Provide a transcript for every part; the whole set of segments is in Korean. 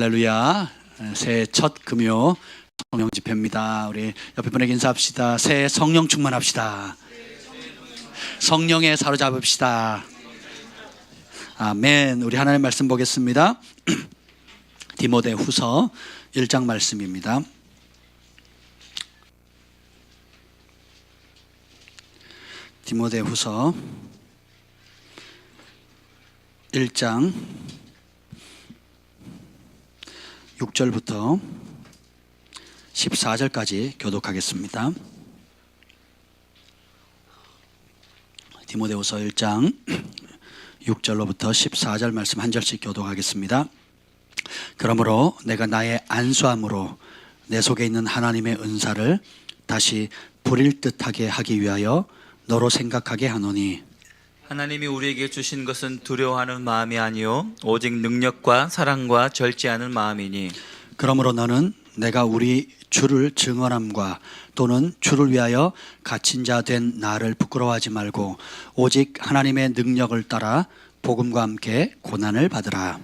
할렐루야. 새해 첫 금요 성령 집회입니다. 우리 옆에 분에게 인사합시다. 새해 성령 충만합시다. 성령에 사로잡읍시다. 아멘. 우리 하나님의 말씀 보겠습니다. 디모데후서 1장 말씀입니다. 디모데후서 1장 6절부터 14절까지 교독하겠습니다. 디모데후서 1장 6절로부터 14절 말씀 한 절씩 교독하겠습니다. 그러므로 내가 나의 안수함으로 내 속에 있는 하나님의 은사를 다시 부릴 듯하게 하기 위하여 너로 생각하게 하노니, 하나님이 우리에게 주신 것은 두려워하는 마음이 아니요 오직 능력과 사랑과 절제하는 마음이니, 그러므로 너는 내가 우리 주를 증언함과 또는 주를 위하여 갇힌 자 된 나를 부끄러워하지 말고 오직 하나님의 능력을 따라 복음과 함께 고난을 받으라.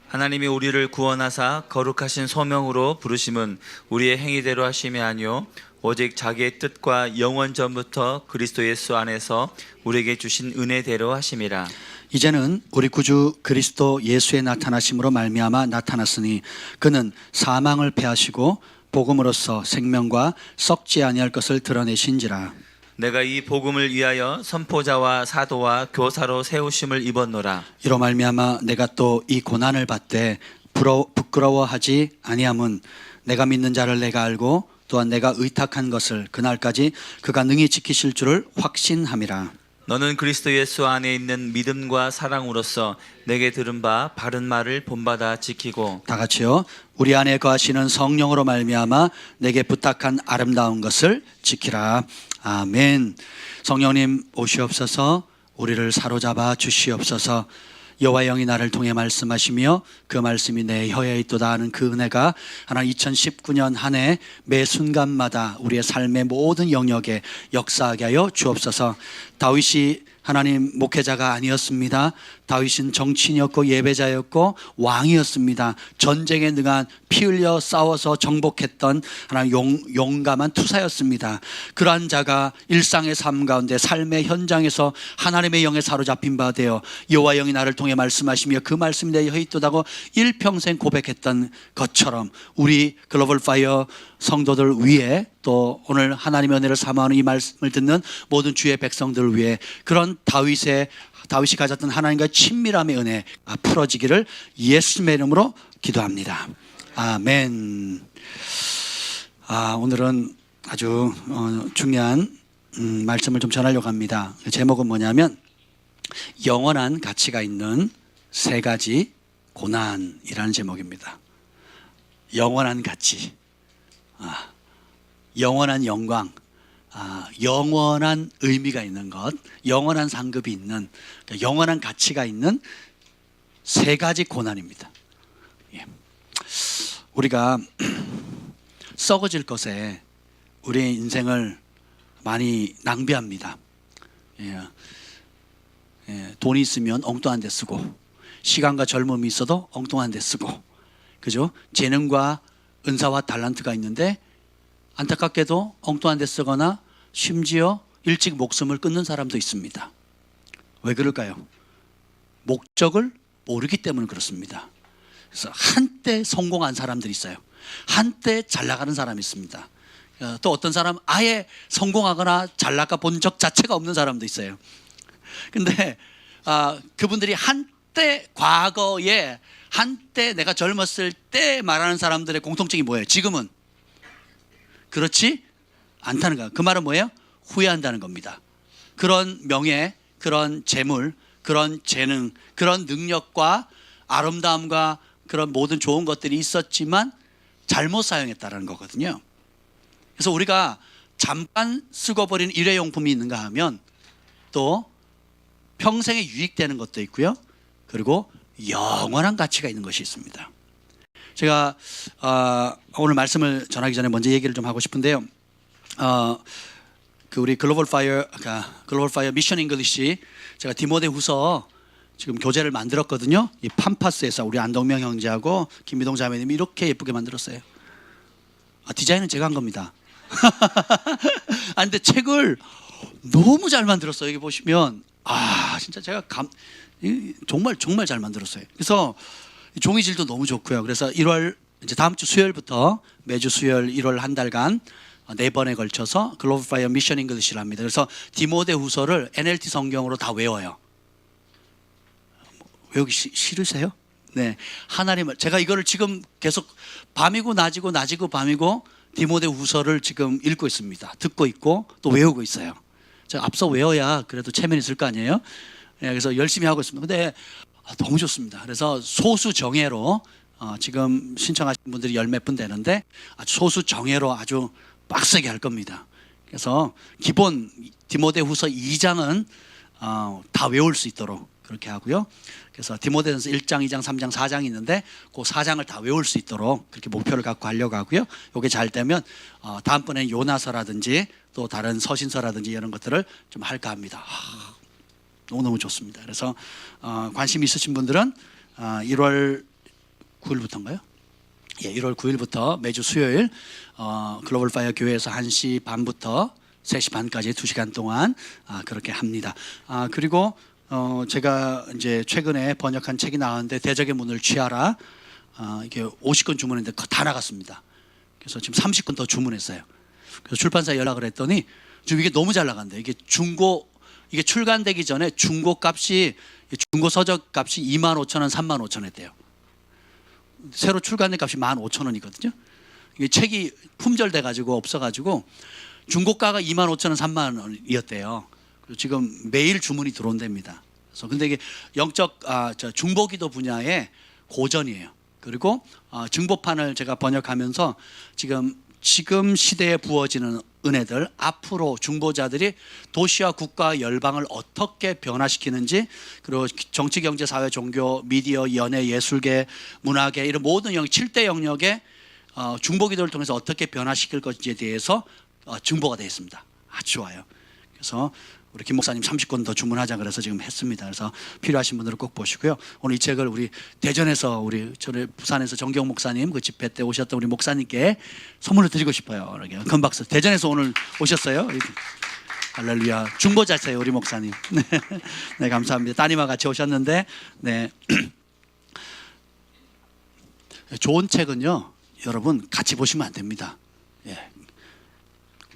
하나님이 우리를 구원하사 거룩하신 소명으로 부르심은 우리의 행위대로 하심이 아니요 오직 자기의 뜻과 영원 전부터 그리스도 예수 안에서 우리에게 주신 은혜대로 하심이라. 이제는 우리 구주 그리스도 예수의 나타나심으로 말미암아 나타났으니 그는 사망을 패하시고 복음으로써 생명과 썩지 아니할 것을 드러내신지라. 내가 이 복음을 위하여 선포자와 사도와 교사로 세우심을 입었노라. 이로 말미암아 내가 또 이 고난을 받되 부끄러워하지 아니함은 내가 믿는 자를 내가 알고 또한 내가 의탁한 것을 그날까지 그가 능히 지키실 줄을 확신함이라. 너는 그리스도 예수 안에 있는 믿음과 사랑으로서 내게 들은 바 바른 말을 본받아 지키고, 다 같이요. 우리 안에 거하시는 성령으로 말미암아 내게 부탁한 아름다운 것을 지키라. 아멘. 성령님 오시옵소서. 우리를 사로잡아 주시옵소서. 여호와의 영이 나를 통해 말씀하시며 그 말씀이 내 혀에 있도다 하는 그 은혜가 하나님 2019년 한 해 매 순간마다 우리의 삶의 모든 영역에 역사하게 하여 주옵소서. 다윗이 하나님 목회자가 아니었습니다. 다윗은 정치인이었고 예배자였고 왕이었습니다. 전쟁에 능한 피 흘려 싸워서 정복했던 하나님 용감한 투사였습니다. 그러한 자가 일상의 삶 가운데 삶의 현장에서 하나님의 영에 사로잡힌 바 되어 여호와 영이 나를 통해 말씀하시며 그 말씀이 내 혀에 있도다고 일평생 고백했던 것처럼 우리 글로벌 파이어 성도들 위해 또 오늘 하나님의 은혜를 사모하는 이 말씀을 듣는 모든 주의 백성들을 위해 그런 다윗이 가졌던 하나님과의 친밀함의 은혜 풀어지기를 예수님의 이름으로 기도합니다. 아멘. 오늘은 아주 중요한 말씀을 좀 전하려고 합니다. 제목은 뭐냐면 영원한 가치가 있는 세 가지 고난이라는 제목입니다. 영원한 가치, 영원한 영광, 영원한 의미가 있는 것, 영원한 상급이 있는, 영원한 가치가 있는 세 가지 고난입니다. 우리가 썩어질 것에 우리의 인생을 많이 낭비합니다. 돈이 있으면 엉뚱한 데 쓰고, 시간과 젊음이 있어도 엉뚱한 데 쓰고, 그죠? 재능과 은사와 달란트가 있는데 안타깝게도 엉뚱한 데 쓰거나 심지어 일찍 목숨을 끊는 사람도 있습니다. 왜 그럴까요? 목적을 모르기 때문에 그렇습니다. 그래서 한때 성공한 사람들이 있어요. 한때 잘 나가는 사람이 있습니다. 또 어떤 사람 아예 성공하거나 잘 나가 본 적 자체가 없는 사람도 있어요. 근데 그분들이 한때 과거에 한때 내가 젊었을 때 말하는 사람들의 공통점이 뭐예요? 지금은 그렇지 않다는 거예요. 그 말은 뭐예요? 후회한다는 겁니다. 그런 명예, 그런 재물, 그런 재능, 그런 능력과 아름다움과 그런 모든 좋은 것들이 있었지만 잘못 사용했다는 거거든요. 그래서 우리가 잠깐 쓰고 버린 일회용품이 있는가 하면 또 평생에 유익되는 것도 있고요. 그리고 영원한 가치가 있는 것이 있습니다. 제가 오늘 말씀을 전하기 전에 먼저 얘기를 좀 하고 싶은데요. 그 우리 글로벌 파이어 미션 잉글리시 제가 디모데후서 지금 교재를 만들었거든요. 이 팜파스에서 우리 안동명 형제하고 김미동 자매님이 이렇게 예쁘게 만들었어요. 디자인은 제가 한 겁니다. 근데 책을 너무 잘 만들었어요. 여기 보시면 진짜 제가 정말 정말 잘 만들었어요. 그래서 종이질도 너무 좋고요. 그래서 1월 이제 다음 주 수요일부터 매주 수요일 1월 한 달간 4번에 걸쳐서 글로벌 파이어 미션 잉글리시를 합니다. 그래서 디모데후서를 NLT 성경으로 다 외워요. 외우기 싫으세요? 네, 하나님을 제가 이거를 지금 계속 밤이고 낮이고 밤이고 디모데후서를 지금 읽고 있습니다. 듣고 있고 또 외우고 있어요. 제가 앞서 외워야 그래도 체면이 있을 거 아니에요? 네, 그래서 열심히 하고 있습니다. 근데 너무 좋습니다. 그래서 소수 정예로 지금 신청하신 분들이 10몇 분 되는데 소수 정예로 아주 빡세게 할 겁니다. 그래서 기본 디모데후서 2장은 다 외울 수 있도록 그렇게 하고요. 그래서 디모데전서 1장, 2장, 3장, 4장이 있는데 그 4장을 다 외울 수 있도록 그렇게 목표를 갖고 하려고 하고요. 이게 잘 되면 다음번에 요나서라든지 또 다른 서신서라든지 이런 것들을 좀 할까 합니다. 너무너무 좋습니다. 그래서 관심 있으신 분들은 1월 9일부터인가요? 예, 1월 9일부터 매주 수요일 글로벌 파이어 교회에서 1시 반부터 3시 반까지 2시간 동안 그렇게 합니다. 그리고 제가 이제 최근에 번역한 책이 나왔는데 대적의 문을 취하라. 이게 50권 주문했는데 다 나갔습니다. 그래서 지금 30권 더 주문했어요. 그래서 출판사에 연락을 했더니 지금 이게 너무 잘 나간대요. 이게 출간되기 전에 중고 서적 값이 25,000원, 35,000원 했대요. 새로 출간된 값이 15,000원이거든요. 이게 책이 품절돼 가지고 없어 가지고 중고가가 25,000원, 30,000원이었대요. 지금 매일 주문이 들어온답니다. 그래서 근데 이게 영적 중보기도 분야의 고전이에요. 그리고 증보판을 제가 번역하면서 지금 시대에 부어지는 은혜들, 앞으로 중보자들이 도시와 국가, 열방을 어떻게 변화시키는지, 그리고 정치, 경제, 사회, 종교, 미디어, 연예, 예술계, 문화계 이런 모든 7대 영역에 중보기도를 통해서 어떻게 변화시킬 것인지에 대해서 증보가 되어 있습니다. 아주 좋아요. 그래서 우리 김 목사님 30권 더 주문하자 그래서 지금 했습니다. 그래서 필요하신 분들은 꼭 보시고요. 오늘 이 책을 우리 대전에서 저희 부산에서 정경 목사님 그 집회 때 오셨던 우리 목사님께 선물을 드리고 싶어요. 이렇게 큰 박수. 대전에서 오늘 오셨어요. 할렐루야. 중보자세요 우리 목사님. 네, 감사합니다. 따님과 같이 오셨는데 네. 좋은 책은요, 여러분 같이 보시면 안 됩니다. 예.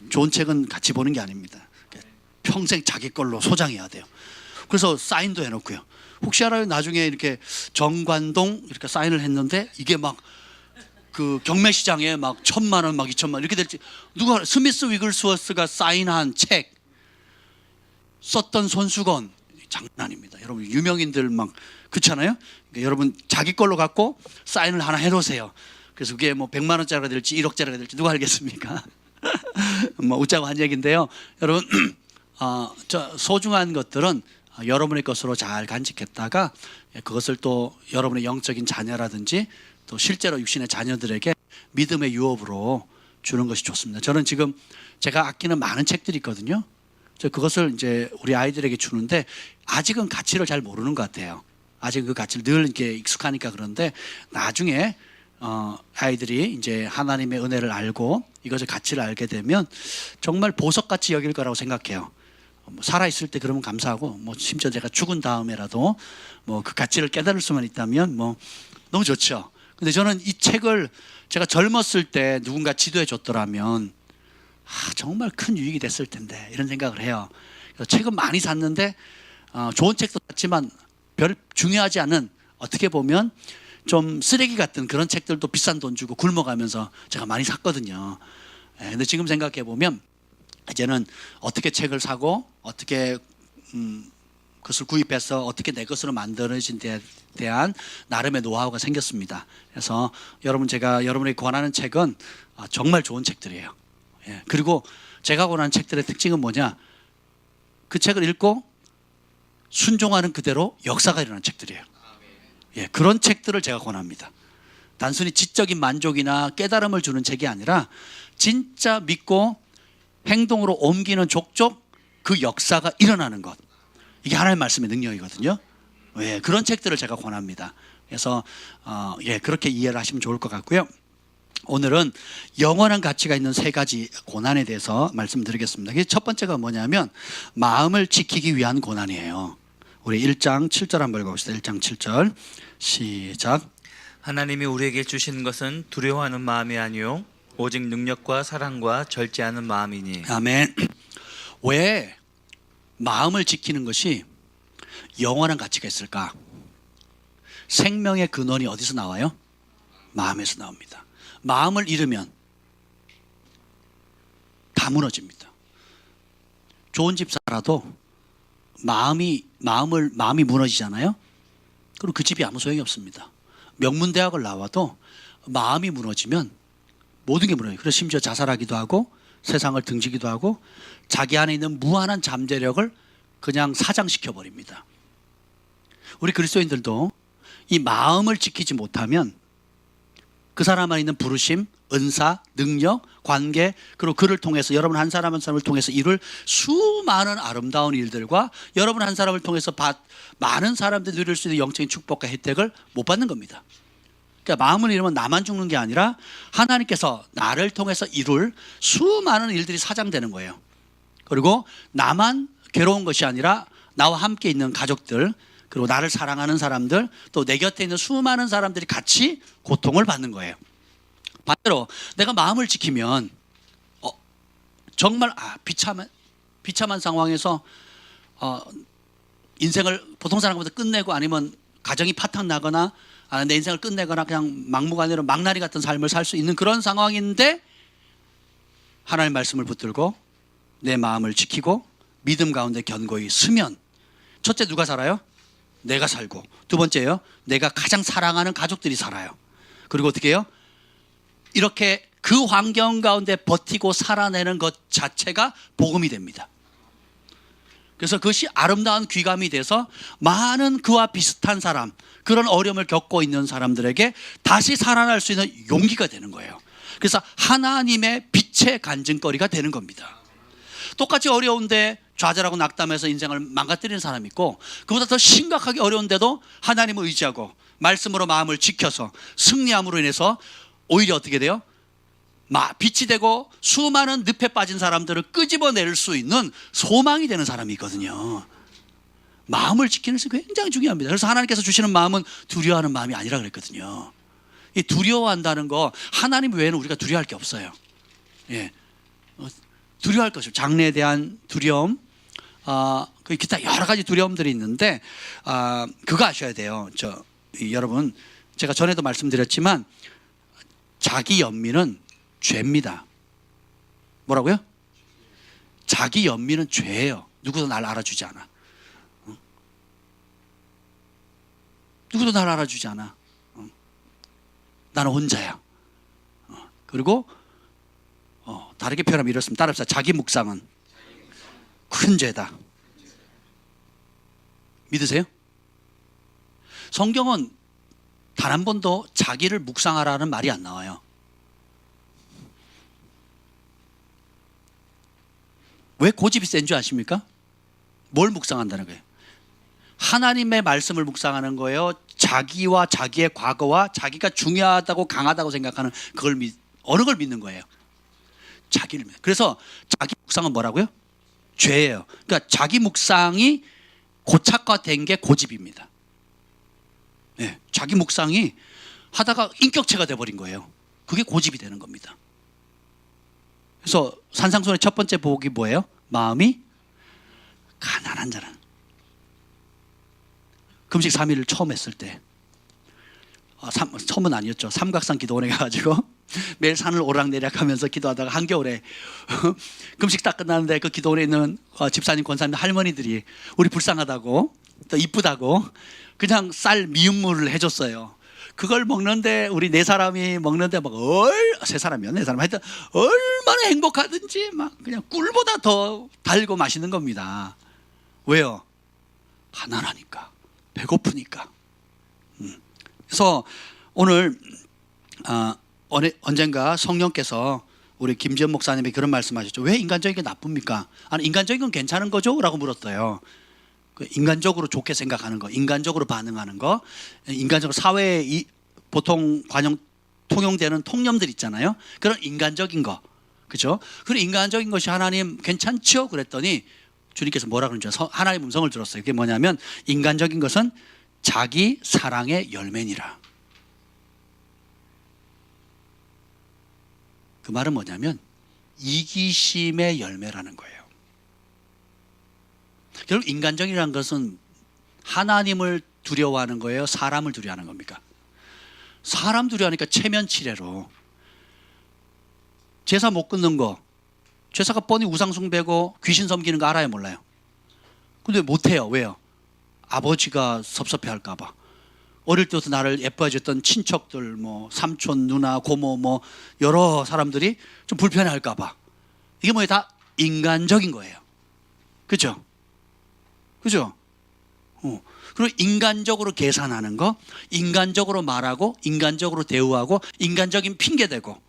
좋은 책은 같이 보는 게 아닙니다. 평생 자기 걸로 소장해야 돼요. 그래서 사인도 해놓고요. 혹시 알아요? 나중에 이렇게 정관동 이렇게 사인을 했는데 이게 막 그 경매시장에 막 1,000만 원, 막 2,000만 원 이렇게 될지 누가 스미스 위글스워스가 사인한 책 썼던 손수건 장난 아닙니다. 여러분 유명인들 막 그렇잖아요. 그러니까 여러분 자기 걸로 갖고 사인을 하나 해놓으세요. 그래서 그게 뭐 100만 원짜리가 될지 1억짜리가 될지 누가 알겠습니까? 뭐 웃자고 한 얘기인데요. 여러분 소중한 것들은 여러분의 것으로 잘 간직했다가 그것을 또 여러분의 영적인 자녀라든지 또 실제로 육신의 자녀들에게 믿음의 유업으로 주는 것이 좋습니다. 저는 지금 제가 아끼는 많은 책들이 있거든요. 그것을 이제 우리 아이들에게 주는데 아직은 가치를 잘 모르는 것 같아요. 아직 그 가치를 늘 이렇게 익숙하니까. 그런데 나중에 아이들이 이제 하나님의 은혜를 알고 이것의 가치를 알게 되면 정말 보석같이 여길 거라고 생각해요. 살아있을 때 그러면 감사하고 심지어 제가 죽은 다음에라도 그 가치를 깨달을 수만 있다면 너무 좋죠. 근데 저는 이 책을 제가 젊었을 때 누군가 지도해 줬더라면 정말 큰 유익이 됐을 텐데 이런 생각을 해요. 그래서 책은 많이 샀는데 좋은 책도 샀지만 별 중요하지 않은, 어떻게 보면 좀 쓰레기 같은 그런 책들도 비싼 돈 주고 굶어가면서 제가 많이 샀거든요. 근데 지금 생각해 보면 이제는 어떻게 책을 사고 어떻게 그것을 구입해서 어떻게 내 것으로 만드는지에 대한 나름의 노하우가 생겼습니다. 그래서 제가 여러분에게 권하는 책은 정말 좋은 책들이에요. 예. 그리고 제가 권하는 책들의 특징은 뭐냐? 그 책을 읽고 순종하는 그대로 역사가 일어나는 책들이에요. 예, 그런 책들을 제가 권합니다. 단순히 지적인 만족이나 깨달음을 주는 책이 아니라 진짜 믿고 행동으로 옮기는 족족 그 역사가 일어나는 것. 이게 하나님의 말씀의 능력이거든요. 예, 그런 책들을 제가 권합니다. 그래서 예, 그렇게 이해를 하시면 좋을 것 같고요. 오늘은 영원한 가치가 있는 세 가지 고난에 대해서 말씀드리겠습니다. 첫 번째가 뭐냐면 마음을 지키기 위한 고난이에요. 우리 1장 7절 한번 읽어봅시다. 1장 7절 시작. 하나님이 우리에게 주신 것은 두려워하는 마음이 아니요 오직 능력과 사랑과 절제하는 마음이니. 아멘. 왜 마음을 지키는 것이 영원한 가치가 있을까? 생명의 근원이 어디서 나와요? 마음에서 나옵니다. 마음을 잃으면 다 무너집니다. 좋은 집 살아도 마음이 무너지잖아요. 그럼 그 집이 아무 소용이 없습니다. 명문대학을 나와도 마음이 무너지면 모든 게 무너져요. 그래서 심지어 자살하기도 하고 세상을 등지기도 하고 자기 안에 있는 무한한 잠재력을 그냥 사장시켜 버립니다. 우리 그리스도인들도 이 마음을 지키지 못하면 그 사람 안에 있는 부르심, 은사, 능력, 관계, 그리고 그를 통해서 여러분 한 사람 한 사람을 통해서 이룰 수많은 아름다운 일들과 여러분 한 사람을 통해서 많은 사람들이 누릴 수 있는 영적인 축복과 혜택을 못 받는 겁니다. 그러니까 마음을 잃으면 나만 죽는 게 아니라 하나님께서 나를 통해서 이룰 수많은 일들이 사장되는 거예요. 그리고 나만 괴로운 것이 아니라 나와 함께 있는 가족들, 그리고 나를 사랑하는 사람들, 또 내 곁에 있는 수많은 사람들이 같이 고통을 받는 거예요. 반대로 내가 마음을 지키면 정말 비참한 상황에서 인생을 보통 사람보다 끝내고 아니면 가정이 파탄 나거나 내 인생을 끝내거나 그냥 막무가내로 망나니 같은 삶을 살 수 있는 그런 상황인데 하나님의 말씀을 붙들고 내 마음을 지키고 믿음 가운데 견고히 서면 첫째 누가 살아요? 내가 살고, 두 번째요, 내가 가장 사랑하는 가족들이 살아요. 그리고 어떻게 해요? 이렇게 그 환경 가운데 버티고 살아내는 것 자체가 복음이 됩니다. 그래서 그것이 아름다운 귀감이 돼서 많은 그와 비슷한 사람, 그런 어려움을 겪고 있는 사람들에게 다시 살아날 수 있는 용기가 되는 거예요. 그래서 하나님의 빛의 간증거리가 되는 겁니다. 똑같이 어려운데 좌절하고 낙담해서 인생을 망가뜨리는 사람이 있고, 그보다 더 심각하게 어려운데도 하나님을 의지하고 말씀으로 마음을 지켜서 승리함으로 인해서 오히려 어떻게 돼요? 빛이 되고 수많은 늪에 빠진 사람들을 끄집어낼 수 있는 소망이 되는 사람이 있거든요. 마음을 지키는 것이 굉장히 중요합니다. 그래서 하나님께서 주시는 마음은 두려워하는 마음이 아니라 그랬거든요. 이 두려워한다는 거, 하나님 외에는 우리가 두려워할 게 없어요. 예, 두려워할 것이요. 장래에 대한 두려움, 그 기타 여러 가지 두려움들이 있는데 그거 아셔야 돼요. 여러분, 제가 전에도 말씀드렸지만 자기 연민은 죄입니다. 뭐라고요? 자기 연민은 죄예요. 누구도 날 알아주지 않아. 누구도 날 알아주지 않아. 나는 혼자야. 그리고 다르게 표현하면 이렇습니다. 따라합시다. 자기 묵상은 큰 죄다. 믿으세요? 성경은 단 한 번도 자기를 묵상하라는 말이 안 나와요. 왜 고집이 센 줄 아십니까? 뭘 묵상한다는 거예요? 하나님의 말씀을 묵상하는 거예요. 자기와 자기의 과거와 자기가 중요하다고 강하다고 생각하는 그걸 어느 걸 믿는 거예요? 자기를 믿는. 그래서 자기 묵상은 뭐라고요? 죄예요. 그러니까 자기 묵상이 고착화된 게 고집입니다. 네, 자기 묵상이 하다가 인격체가 돼버린 거예요. 그게 고집이 되는 겁니다. 그래서 산상순의 첫 번째 복이 뭐예요? 마음이 가난한 자는. 금식 3일을 처음 했을 때, 처음은 아니었죠. 삼각산 기도원에 가가지고 매일 산을 오락내락 하면서 기도하다가 한겨울에 금식 딱 끝났는데 그 기도원에 있는 집사님, 권사님, 할머니들이 우리 불쌍하다고 또 이쁘다고 그냥 쌀 미음물을 해줬어요. 그걸 먹는데 우리 네 사람이 먹는데 막 세 사람이요, 네 사람 하여튼 얼마나 행복하든지 막 그냥 꿀보다 더 달고 맛있는 겁니다. 왜요? 가난하니까, 배고프니까. 그래서 오늘 언젠가 성령께서 우리 김지연 목사님이 그런 말씀하셨죠. 왜 인간적인 게 나쁩니까? 아니, 인간적인 건 괜찮은 거죠? 라고 물었어요. 그 인간적으로 좋게 생각하는 거, 인간적으로 반응하는 거, 인간적으로 사회에 보통 통용되는 통념들 있잖아요. 그런 인간적인 거, 그죠? 그런 인간적인 것이 하나님 괜찮죠? 그랬더니 주님께서 뭐라 그러는지 하나님의 음성을 들었어요. 그게 뭐냐면 인간적인 것은 자기 사랑의 열매니라. 그 말은 뭐냐면 이기심의 열매라는 거예요. 결국 인간적이라는 것은 하나님을 두려워하는 거예요? 사람을 두려워하는 겁니까? 사람 두려워하니까 체면치레로 제사 못 끊는 거, 제사가 뻔히 우상숭배고 귀신 섬기는 거 알아요, 몰라요? 근데 못해요. 왜요? 아버지가 섭섭해할까 봐. 어릴 때부터 나를 예뻐해줬던 친척들, 뭐 삼촌, 누나, 고모, 뭐 여러 사람들이 좀 불편해할까 봐. 이게 뭐예요? 다 인간적인 거예요. 그죠? 그죠? 그리고 인간적으로 계산하는 거, 인간적으로 말하고, 인간적으로 대우하고, 인간적인 핑계대고,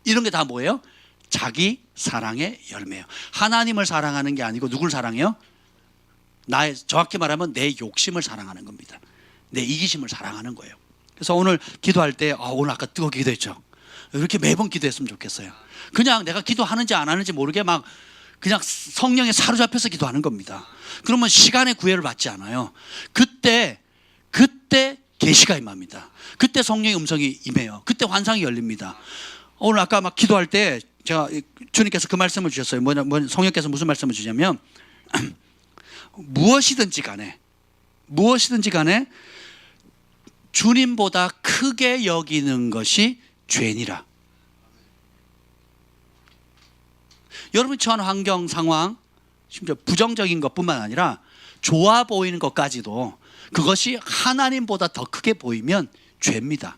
이런 게 다 뭐예요? 자기 사랑의 열매예요. 하나님을 사랑하는 게 아니고 누굴 사랑해요? 정확히 말하면 내 욕심을 사랑하는 겁니다. 내 이기심을 사랑하는 거예요. 그래서 오늘 기도할 때 오늘 아까 뜨겁게 기도했죠. 이렇게 매번 기도했으면 좋겠어요. 그냥 내가 기도하는지 안 하는지 모르게 막 그냥 성령에 사로잡혀서 기도하는 겁니다. 그러면 시간의 구애를 받지 않아요. 그때 계시가 임합니다. 그때 성령의 음성이 임해요. 그때 환상이 열립니다. 오늘 아까 막 기도할 때 제가 주님께서 그 말씀을 주셨어요. 성령께서 무슨 말씀을 주냐면 무엇이든지 간에 주님보다 크게 여기는 것이 죄니라. 여러분이 처한 환경, 상황, 심지어 부정적인 것뿐만 아니라 좋아 보이는 것까지도 그것이 하나님보다 더 크게 보이면 죄입니다.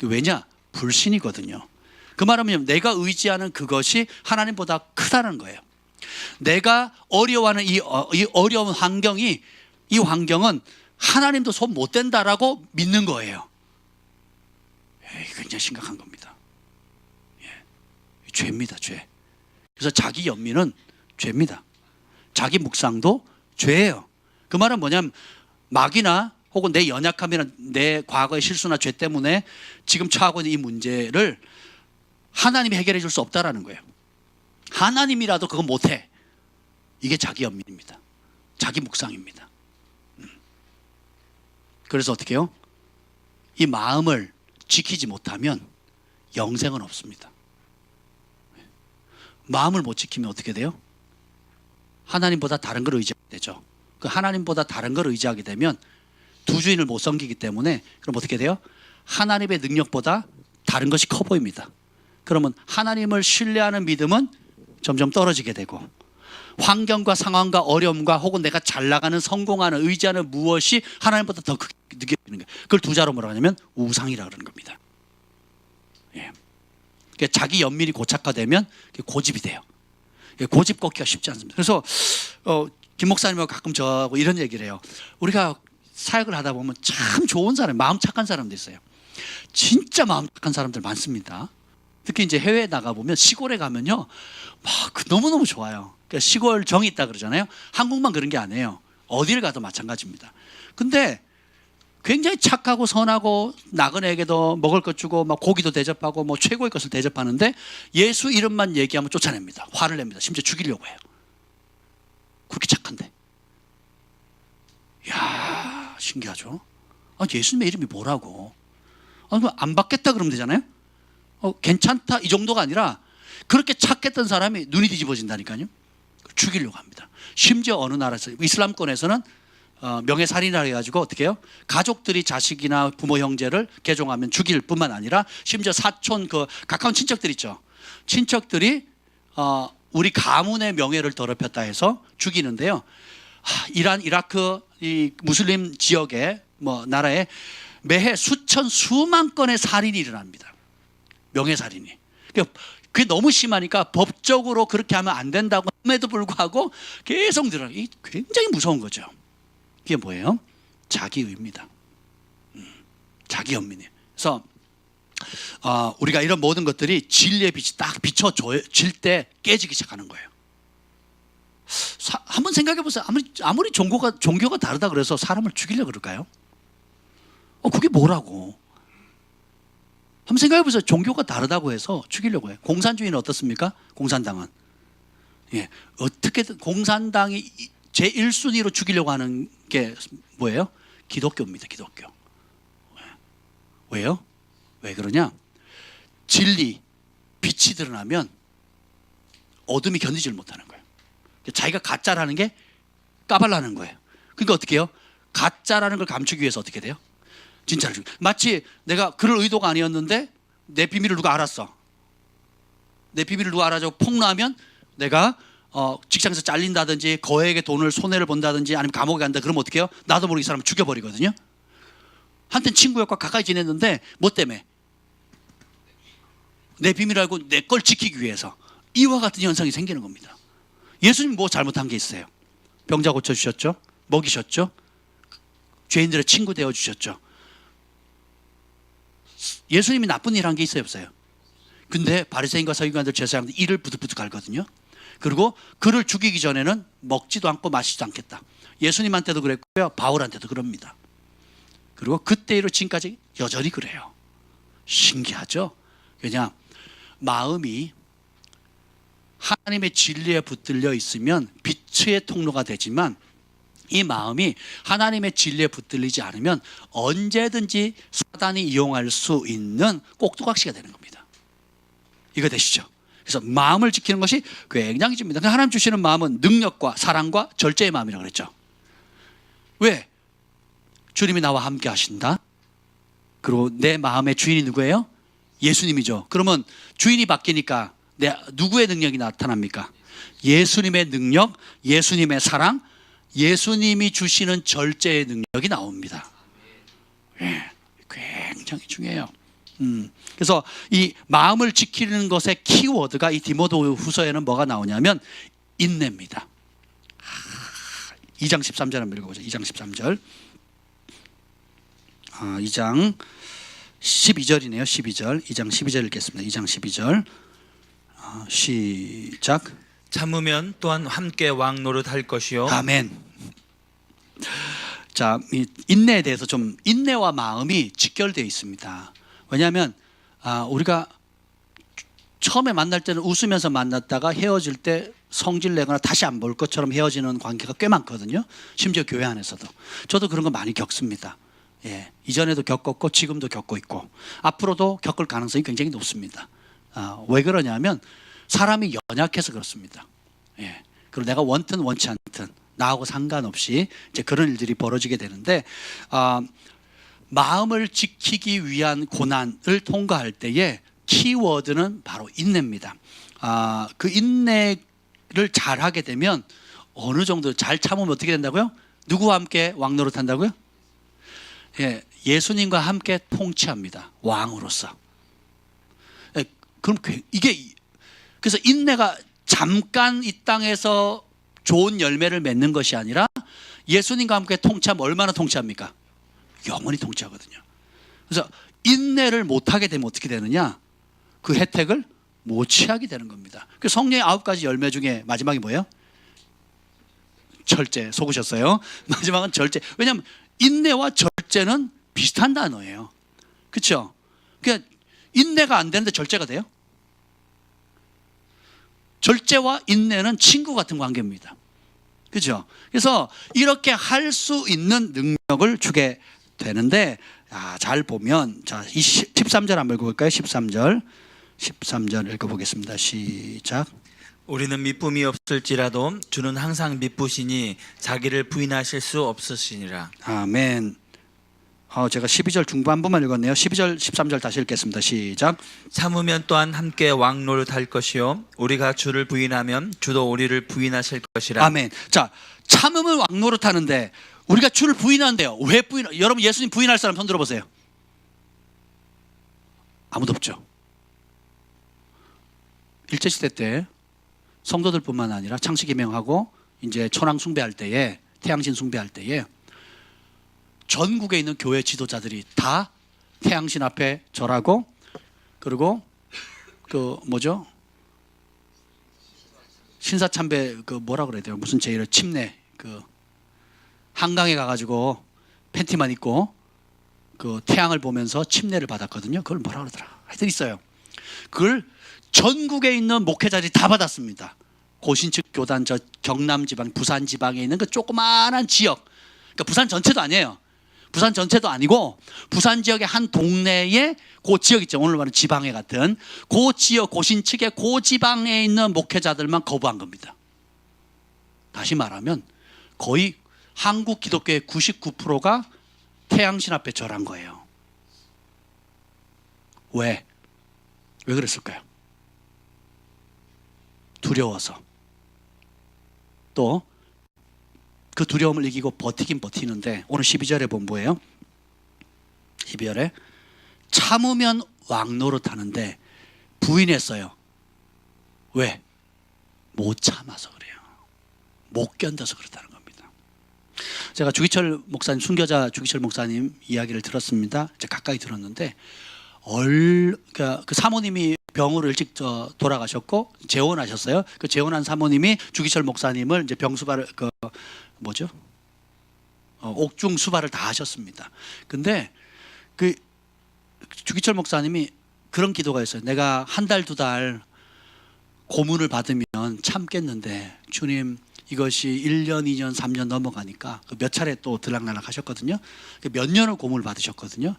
왜냐? 불신이거든요. 그 말은 내가 의지하는 그것이 하나님보다 크다는 거예요. 내가 어려워하는 이 어려운 환경은 하나님도 손 못 댄다라고 믿는 거예요. 굉장히 심각한 겁니다. 죄입니다, 죄. 그래서 자기 연민은 죄입니다. 자기 묵상도 죄예요. 그 말은 뭐냐면 마귀나 혹은 내 연약함이나 내 과거의 실수나 죄 때문에 지금 처하고 있는 이 문제를 하나님이 해결해 줄 수 없다라는 거예요. 하나님이라도 그거 못해. 이게 자기 연민입니다. 자기 묵상입니다. 그래서 어떻게 해요? 이 마음을 지키지 못하면 영생은 없습니다. 마음을 못 지키면 어떻게 돼요? 하나님보다 다른 걸 의지하게 되죠. 그 하나님보다 다른 걸 의지하게 되면 두 주인을 못 섬기기 때문에 그럼 어떻게 돼요? 하나님의 능력보다 다른 것이 커 보입니다. 그러면 하나님을 신뢰하는 믿음은 점점 떨어지게 되고 환경과 상황과 어려움과 혹은 내가 잘 나가는 성공하는 의지하는 무엇이 하나님보다 더 크게 느껴지는 거예요. 그걸 두 자로 뭐라고 하냐면 우상이라고 그러는 겁니다. 그러니까 자기 연민이 고착화되면 고집이 돼요. 고집 꺾기가 쉽지 않습니다. 그래서 김 목사님하고 가끔 저하고 이런 얘기를 해요. 우리가 사역을 하다 보면 참 좋은 사람, 마음 착한 사람도 있어요. 진짜 마음 착한 사람들 많습니다. 특히 이제 해외에 나가보면 시골에 가면요 막 너무너무 좋아요. 그러니까 시골 정이 있다 그러잖아요. 한국만 그런 게 아니에요. 어디를 가도 마찬가지입니다. 근데 굉장히 착하고 선하고 나그네에게도 먹을 것 주고 막 고기도 대접하고 뭐 최고의 것을 대접하는데 예수 이름만 얘기하면 쫓아냅니다. 화를 냅니다. 심지어 죽이려고 해요. 그렇게 착한데. 이야 신기하죠. 예수님의 이름이 뭐라고? 안 받겠다 그러면 되잖아요. 괜찮다 이 정도가 아니라 그렇게 착했던 사람이 눈이 뒤집어진다니까요. 죽이려고 합니다. 심지어 어느 나라에서 이슬람권에서는 명예살인이라 해가지고 어떻게 해요? 가족들이 자식이나 부모 형제를 개종하면 죽일 뿐만 아니라 심지어 사촌 그 가까운 친척들 있죠. 친척들이 우리 가문의 명예를 더럽혔다 해서 죽이는데요. 이란, 이라크 이 무슬림 지역에 뭐 나라에 매해 수만 건의 살인이 일어납니다. 명예살인이. 그게 너무 심하니까 법적으로 그렇게 하면 안 된다고 함에도 불구하고 계속 늘어나요. 이게 굉장히 무서운 거죠. 이게 뭐예요? 자기의입니다. 자기 연민이에요. 그래서 우리가 이런 모든 것들이 진리의 빛이 딱 비춰질 때 깨지기 시작하는 거예요. 한번 생각해 보세요. 아무리 종교가 다르다 그래서 사람을 죽이려고 그럴까요? 그게 뭐라고? 한번 생각해 보세요. 종교가 다르다고 해서 죽이려고 해요. 공산주의는 어떻습니까? 공산당은. 예. 어떻게든 공산당이 제1순위로 죽이려고 하는 게 뭐예요? 기독교입니다. 기독교. 왜요? 왜 그러냐? 진리, 빛이 드러나면 어둠이 견디질 못하는 거예요. 자기가 가짜라는 게 까발라는 거예요. 그러니까 어떻게 해요? 가짜라는 걸 감추기 위해서 어떻게 돼요? 진짜를 죽여. 마치 내가 그럴 의도가 아니었는데 내 비밀을 누가 알았어. 내 비밀을 누가 알아줘 폭로하면 내가 직장에서 잘린다든지 거액의 돈을 손해를 본다든지 아니면 감옥에 간다. 그러면 어떻게 해요? 나도 모르게 이 사람을 죽여버리거든요. 한땐 친구였고 가까이 지냈는데 뭐 때문에? 내 비밀을 알고 내 걸 지키기 위해서. 이와 같은 현상이 생기는 겁니다. 예수님 뭐 잘못한 게 있어요? 병자 고쳐주셨죠? 먹이셨죠? 죄인들의 친구 되어주셨죠? 예수님이 나쁜 일 한 게 있어요 없어요? 근데 바리새인과 서기관들 제사장들 이를 부득부득 갈거든요. 그리고 그를 죽이기 전에는 먹지도 않고 마시지도 않겠다. 예수님한테도 그랬고요. 바울한테도 그럽니다. 그리고 그때 이후 지금까지 여전히 그래요. 신기하죠? 그냥 마음이 하나님의 진리에 붙들려 있으면 빛의 통로가 되지만 이 마음이 하나님의 진리에 붙들리지 않으면 언제든지 사단이 이용할 수 있는 꼭두각시가 되는 겁니다. 이거 되시죠? 그래서 마음을 지키는 것이 굉장히 중요합니다. 하나님 주시는 마음은 능력과 사랑과 절제의 마음이라고 그랬죠. 왜? 주님이 나와 함께 하신다. 그리고 내 마음의 주인이 누구예요? 예수님이죠. 그러면 주인이 바뀌니까 누구의 능력이 나타납니까? 예수님의 능력, 예수님의 사랑, 예수님이 주시는 절제의 능력이 나옵니다. 예, 굉장히 중요해요. 그래서 이 마음을 지키는 것의 키워드가 이 디모데 후서에는 뭐가 나오냐면 인내입니다. 2장 13절 한번 읽어보죠. 2장 13절. 2장 12절이네요. 12절. 2장 12절 읽겠습니다. 2장 12절. 시작. 참으면 또한 함께 왕노릇 할 것이요. 아멘. 자, 이 인내에 대해서 좀 인내와 마음이 직결되어 있습니다. 왜냐하면 우리가 처음에 만날 때는 웃으면서 만났다가 헤어질 때 성질 내거나 다시 안 볼 것처럼 헤어지는 관계가 꽤 많거든요. 심지어 교회 안에서도. 저도 그런 거 많이 겪습니다. 예, 이전에도 겪었고 지금도 겪고 있고 앞으로도 겪을 가능성이 굉장히 높습니다. 왜 그러냐면 사람이 연약해서 그렇습니다. 예, 그리고 내가 원든 원치 않든 나하고 상관없이 이제 그런 일들이 벌어지게 되는데 마음을 지키기 위한 고난을 통과할 때에 키워드는 바로 인내입니다. 그 인내를 잘 하게 되면 어느 정도 잘 참으면 어떻게 된다고요? 누구와 함께 왕노릇 한다고요? 예, 예수님과 함께 통치합니다. 왕으로서. 예, 그럼 이게 그래서 인내가 잠깐 이 땅에서 좋은 열매를 맺는 것이 아니라 예수님과 함께 통치하면 얼마나 통치합니까? 영원히 통치하거든요. 그래서 인내를 못하게 되면 어떻게 되느냐? 그 혜택을 못 취하게 되는 겁니다. 그 성령의 9가지 열매 중에 마지막이 뭐예요? 절제. 속으셨어요? 마지막은 절제. 왜냐하면 인내와 절제는 비슷한 단어예요. 그렇죠? 그러니까 인내가 안 되는데 절제가 돼요? 절제와 인내는 친구 같은 관계입니다. 그렇죠? 그래서 이렇게 할 수 있는 능력을 주게 되는데 잘 보면 자, 13절 한번 읽어볼까요? 13절 읽어보겠습니다. 시작. 우리는 미쁨이 없을지라도 주는 항상 미쁘시니 자기를 부인하실 수 없으시니라. 아멘. 제가 12절 중반부만 읽었네요. 12절 13절 다시 읽겠습니다. 시작. 참으면 또한 함께 왕노릇 할 것이요 우리가 주를 부인하면 주도 우리를 부인하실 것이라. 아멘. 자, 참으면 왕노릇 하는데 우리가 주를 부인한대요. 왜 여러분 예수님 부인할 사람 손 들어보세요. 아무도 없죠. 일제시대 때 성도들뿐만 아니라 창세기명하고 이제 천왕 숭배할 때에 태양신 숭배할 때에 전국에 있는 교회 지도자들이 다 태양신 앞에 절하고 그리고 신사참배 그 뭐라 그래야 돼요? 무슨 제일 침례 그 한강에 가가지고 팬티만 입고 그 태양을 보면서 침례를 받았거든요. 그걸 뭐라 그러더라? 하여튼 있어요. 그걸 전국에 있는 목회자들이 다 받았습니다. 고신측 교단 저 경남 지방, 부산 지방에 있는 그 조그마한 지역. 그러니까 부산 전체도 아니에요. 부산 전체도 아니고 부산 지역의 한 동네에 그 지역 있죠. 오늘 말하는 지방에 같은 그 지역 고신측의 그 지방에 있는 목회자들만 거부한 겁니다. 다시 말하면 거의 한국 기독교의 99%가 태양신 앞에 절한 거예요. 왜? 왜 그랬을까요? 두려워서. 또 그 두려움을 이기고 버티긴 버티는데 오늘 12절에 본 뭐예요? 12절에 참으면 왕노릇하는데 부인했어요. 왜? 못 참아서 그래요. 못 견뎌서 그렇다는 겁니다. 제가 주기철 목사님, 순교자 주기철 목사님 이야기를 들었습니다. 제가 가까이 들었는데 그 사모님이 병으로 일찍 돌아가셨고 재혼하셨어요. 그 재혼한 사모님이 주기철 목사님을 이제 병수발을 옥중 수발을 다 하셨습니다. 근데 그 주기철 목사님이 그런 기도가 있어요. 내가 한 달, 두 달 고문을 받으면 참겠는데 주님 이것이 1년, 2년, 3년 넘어가니까 몇 차례 또 들락날락 하셨거든요. 몇 년을 고문을 받으셨거든요.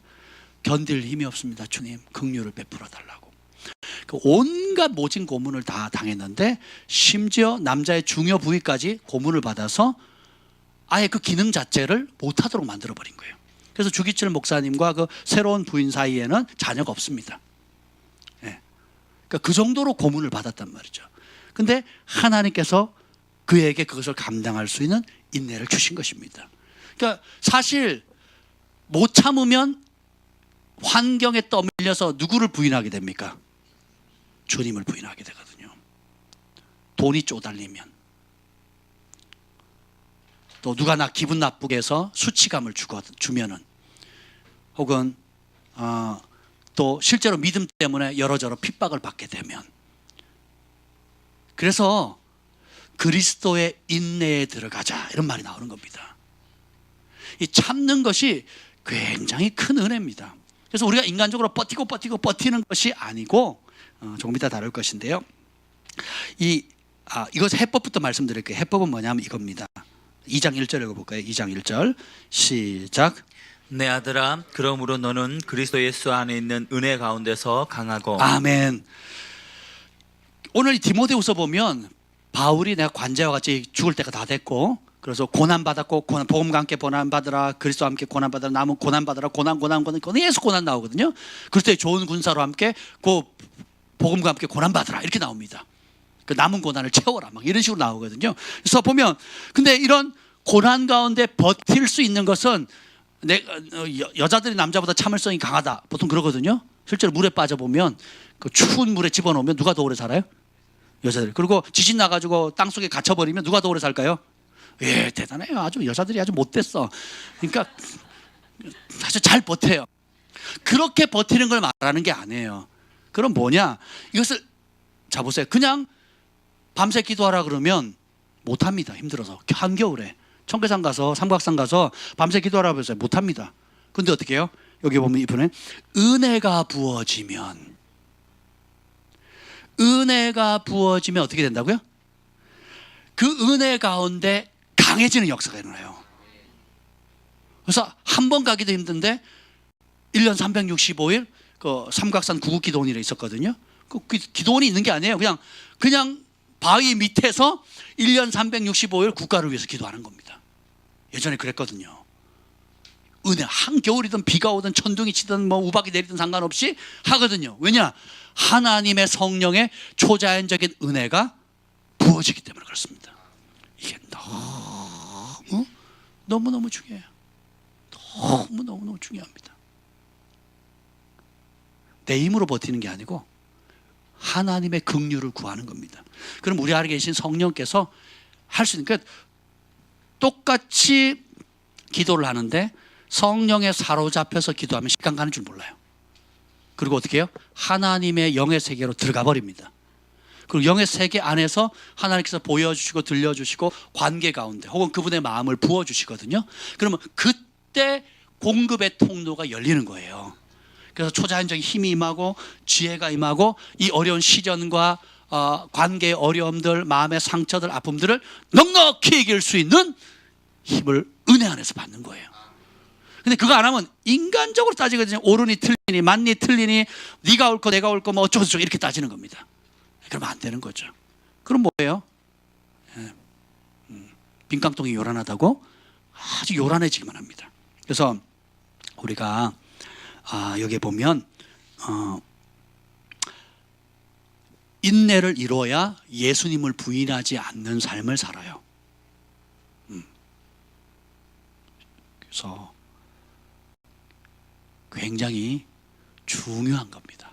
견딜 힘이 없습니다. 주님 긍휼을 베풀어 달라고. 온갖 모진 고문을 다 당했는데 심지어 남자의 중요 부위까지 고문을 받아서 아예 그 기능 자체를 못하도록 만들어버린 거예요. 그래서 주기철 목사님과 그 새로운 부인 사이에는 자녀가 없습니다. 예. 그러니까 그 정도로 고문을 받았단 말이죠. 근데 하나님께서 그에게 그것을 감당할 수 있는 인내를 주신 것입니다. 그러니까 사실 못 참으면 환경에 떠밀려서 누구를 부인하게 됩니까? 주님을 부인하게 되거든요. 돈이 쪼달리면, 또 누가 나 기분 나쁘게 해서 수치감을 주면은, 혹은 또 실제로 믿음 때문에 여러저러 핍박을 받게 되면, 그래서 그리스도의 인내에 들어가자 이런 말이 나오는 겁니다. 이 참는 것이 굉장히 큰 은혜입니다. 그래서 우리가 인간적으로 버티는 것이 아니고 조금 이따 다룰 것인데요. 이것 해법부터 말씀드릴게요. 해법은 뭐냐면 이겁니다. 2장 1절 읽어볼까요? 2장 1절 시작. 내 아들아, 그러므로 너는 그리스도 예수 안에 있는 은혜 가운데서 강하고. 아멘. 오늘 이 디모데후서 보면 바울이 내가 관제와 같이 죽을 때가 다 됐고, 그래서 고난받았고, 복음과 함께 고난받으라, 그리스도와 함께 고난받으라, 남은 고난받으라, 고난 계속 고난 나오거든요. 그리스도의 좋은 군사로 함께 복음과 함께 고난받으라 이렇게 나옵니다. 그 남은 고난을 채워라 막 이런 식으로 나오거든요. 그래서 보면 근데 이런 고난 가운데 버틸 수 있는 것은 여자들이 남자보다 참을성이 강하다 보통 그러거든요. 실제로 물에 빠져보면 그 추운 물에 집어넣으면 누가 더 오래 살아요? 여자들. 그리고 지진 나가지고 땅속에 갇혀버리면 누가 더 오래 살까요? 예, 대단해요. 아주 여자들이 아주 못됐어. 그러니까 사실 잘 버텨요. 그렇게 버티는 걸 말하는 게 아니에요. 그럼 뭐냐? 이것을 자 보세요. 그냥 밤새 기도하라 그러면 못합니다. 힘들어서 한겨울에 청계산 가서 삼각산 가서 밤새 기도하라 그러면 못합니다. 근데 어떻게 해요? 여기 보면 이번에 은혜가 부어지면 어떻게 된다고요? 그 은혜 가운데 강해지는 역사가 일어나요. 그래서 한 번 가기도 힘든데 1년 365일 그 삼각산 구국기도원이 있었거든요. 그 기도원이 있는 게 아니에요. 그냥 바위 밑에서 1년 365일 국가를 위해서 기도하는 겁니다. 예전에 그랬거든요. 은혜, 한겨울이든 비가 오든 천둥이 치든 뭐 우박이 내리든 상관없이 하거든요. 왜냐? 하나님의 성령의 초자연적인 은혜가 부어지기 때문에 그렇습니다. 이게 너무너무 중요해요. 너무너무 중요합니다. 내 힘으로 버티는 게 아니고 하나님의 긍휼을 구하는 겁니다. 그럼 우리 안에 계신 성령께서 할 수 있는, 그러니까 똑같이 기도를 하는데 성령에 사로잡혀서 기도하면 시간 가는 줄 몰라요. 그리고 어떻게 해요? 하나님의 영의 세계로 들어가 버립니다. 그리고 영의 세계 안에서 하나님께서 보여주시고 들려주시고 관계 가운데 혹은 그분의 마음을 부어주시거든요. 그러면 그때 공급의 통로가 열리는 거예요. 그래서 초자연적인 힘이 임하고 지혜가 임하고 이 어려운 시련과 관계의 어려움들, 마음의 상처들, 아픔들을 넉넉히 이길 수 있는 힘을 은혜 안에서 받는 거예요. 근데 그거 안 하면 인간적으로 따지거든요. 옳으니 틀리니 맞니 틀리니 네가 옳고 내가 옳고 뭐 어쩌고 저쩌고 이렇게 따지는 겁니다. 그러면 안 되는 거죠. 그럼 뭐예요? 빈깡통이 요란하다고 아주 요란해지기만 합니다. 그래서 우리가 여기에 보면 인내를 이루어야 예수님을 부인하지 않는 삶을 살아요. 그래서 굉장히 중요한 겁니다.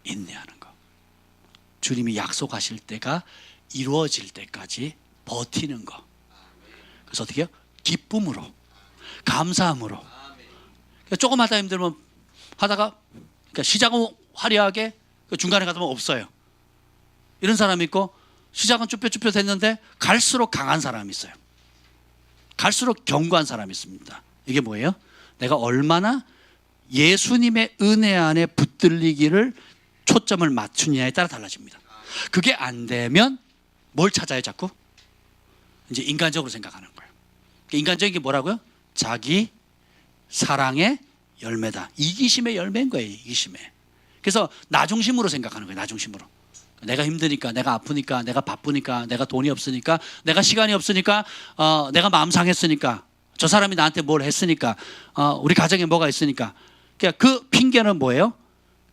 인내하는 거. 주님이 약속하실 때가 이루어질 때까지 버티는 거. 그래서 어떻게 해요? 기쁨으로, 감사함으로. 그러니까 조금 하다 힘들면 하다가 그러니까 시작은 화려하게 중간에 가다 보면 없어요. 이런 사람이 있고 시작은 쭈뼛쭈뼛 했는데 갈수록 강한 사람이 있어요. 갈수록 견고한 사람이 있습니다. 이게 뭐예요? 내가 얼마나 예수님의 은혜 안에 붙들리기를 초점을 맞추느냐에 따라 달라집니다. 그게 안 되면 뭘 찾아요 자꾸? 이제 인간적으로 생각하는 거예요. 인간적인 게 뭐라고요? 자기 사랑의 열매다. 이기심의 열매인 거예요. 이기심의. 그래서 나 중심으로 생각하는 거예요. 나 중심으로. 내가 힘드니까, 내가 아프니까, 내가 바쁘니까, 내가 돈이 없으니까, 내가 시간이 없으니까, 내가 마음 상했으니까, 저 사람이 나한테 뭘 했으니까, 우리 가정에 뭐가 있으니까. 그러니까 그 핑계는 뭐예요?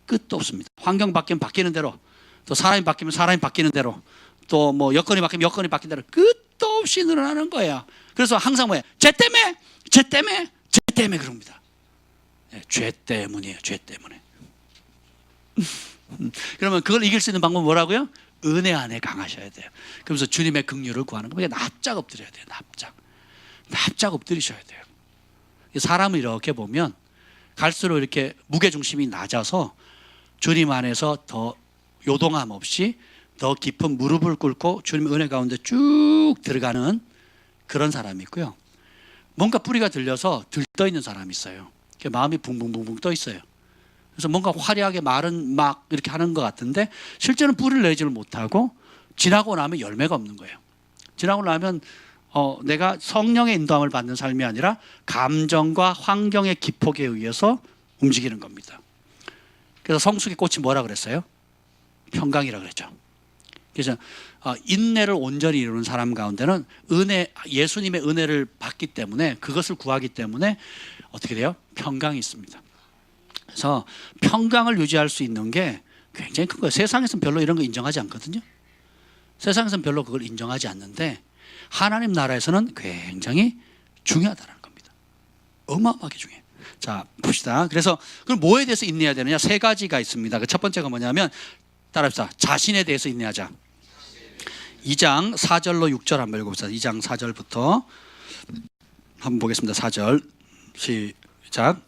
끝도 없습니다. 환경 바뀌면 바뀌는 대로, 또 사람이 바뀌면 사람이 바뀌는 대로, 또 뭐 여건이 바뀌면 여건이 바뀌는 대로 끝도 없이 늘어나는 거예요. 그래서 항상 뭐예요? 쟤 때문에, 쟤 때문에, 쟤 때문에 그럽니다. 네, 죄 때문이에요. 죄 때문에. 그러면 그걸 이길 수 있는 방법은 뭐라고요? 은혜 안에 강하셔야 돼요. 그러면서 주님의 긍휼을 구하는 거예요. 납작 엎드려야 돼요. 납작 엎드리셔야 돼요. 사람을 이렇게 보면 갈수록 이렇게 무게중심이 낮아서 주님 안에서 더 요동함 없이 더 깊은 무릎을 꿇고 주님의 은혜 가운데 쭉 들어가는 그런 사람이 있고요. 뭔가 뿌리가 들려서 들떠 있는 사람이 있어요. 마음이 붕붕붕붕 떠 있어요. 그래서 뭔가 화려하게 말은 막 이렇게 하는 것 같은데 실제는 뿌리를 내지를 못하고 지나고 나면 열매가 없는 거예요. 지나고 나면 내가 성령의 인도함을 받는 삶이 아니라 감정과 환경의 기폭에 의해서 움직이는 겁니다. 그래서 성숙의 꽃이 뭐라 그랬어요? 평강이라 그랬죠. 그래서 인내를 온전히 이루는 사람 가운데는 예수님의 은혜를 받기 때문에 그것을 구하기 때문에 어떻게 돼요? 평강이 있습니다. 그래서 평강을 유지할 수 있는 게 굉장히 큰 거예요. 세상에서는 별로 이런 거 인정하지 않거든요. 세상에서는 별로 그걸 인정하지 않는데 하나님 나라에서는 굉장히 중요하다는 겁니다. 어마어마하게 중요해요. 자, 봅시다. 그래서 그럼 뭐에 대해서 인내해야 되느냐? 세 가지가 있습니다. 그 첫 번째가 뭐냐면 따라합시다. 자신에 대해서 인내하자. 2장 4절로 6절 한번 읽어봅시다. 2장 4절부터 한번 보겠습니다. 4절 시작.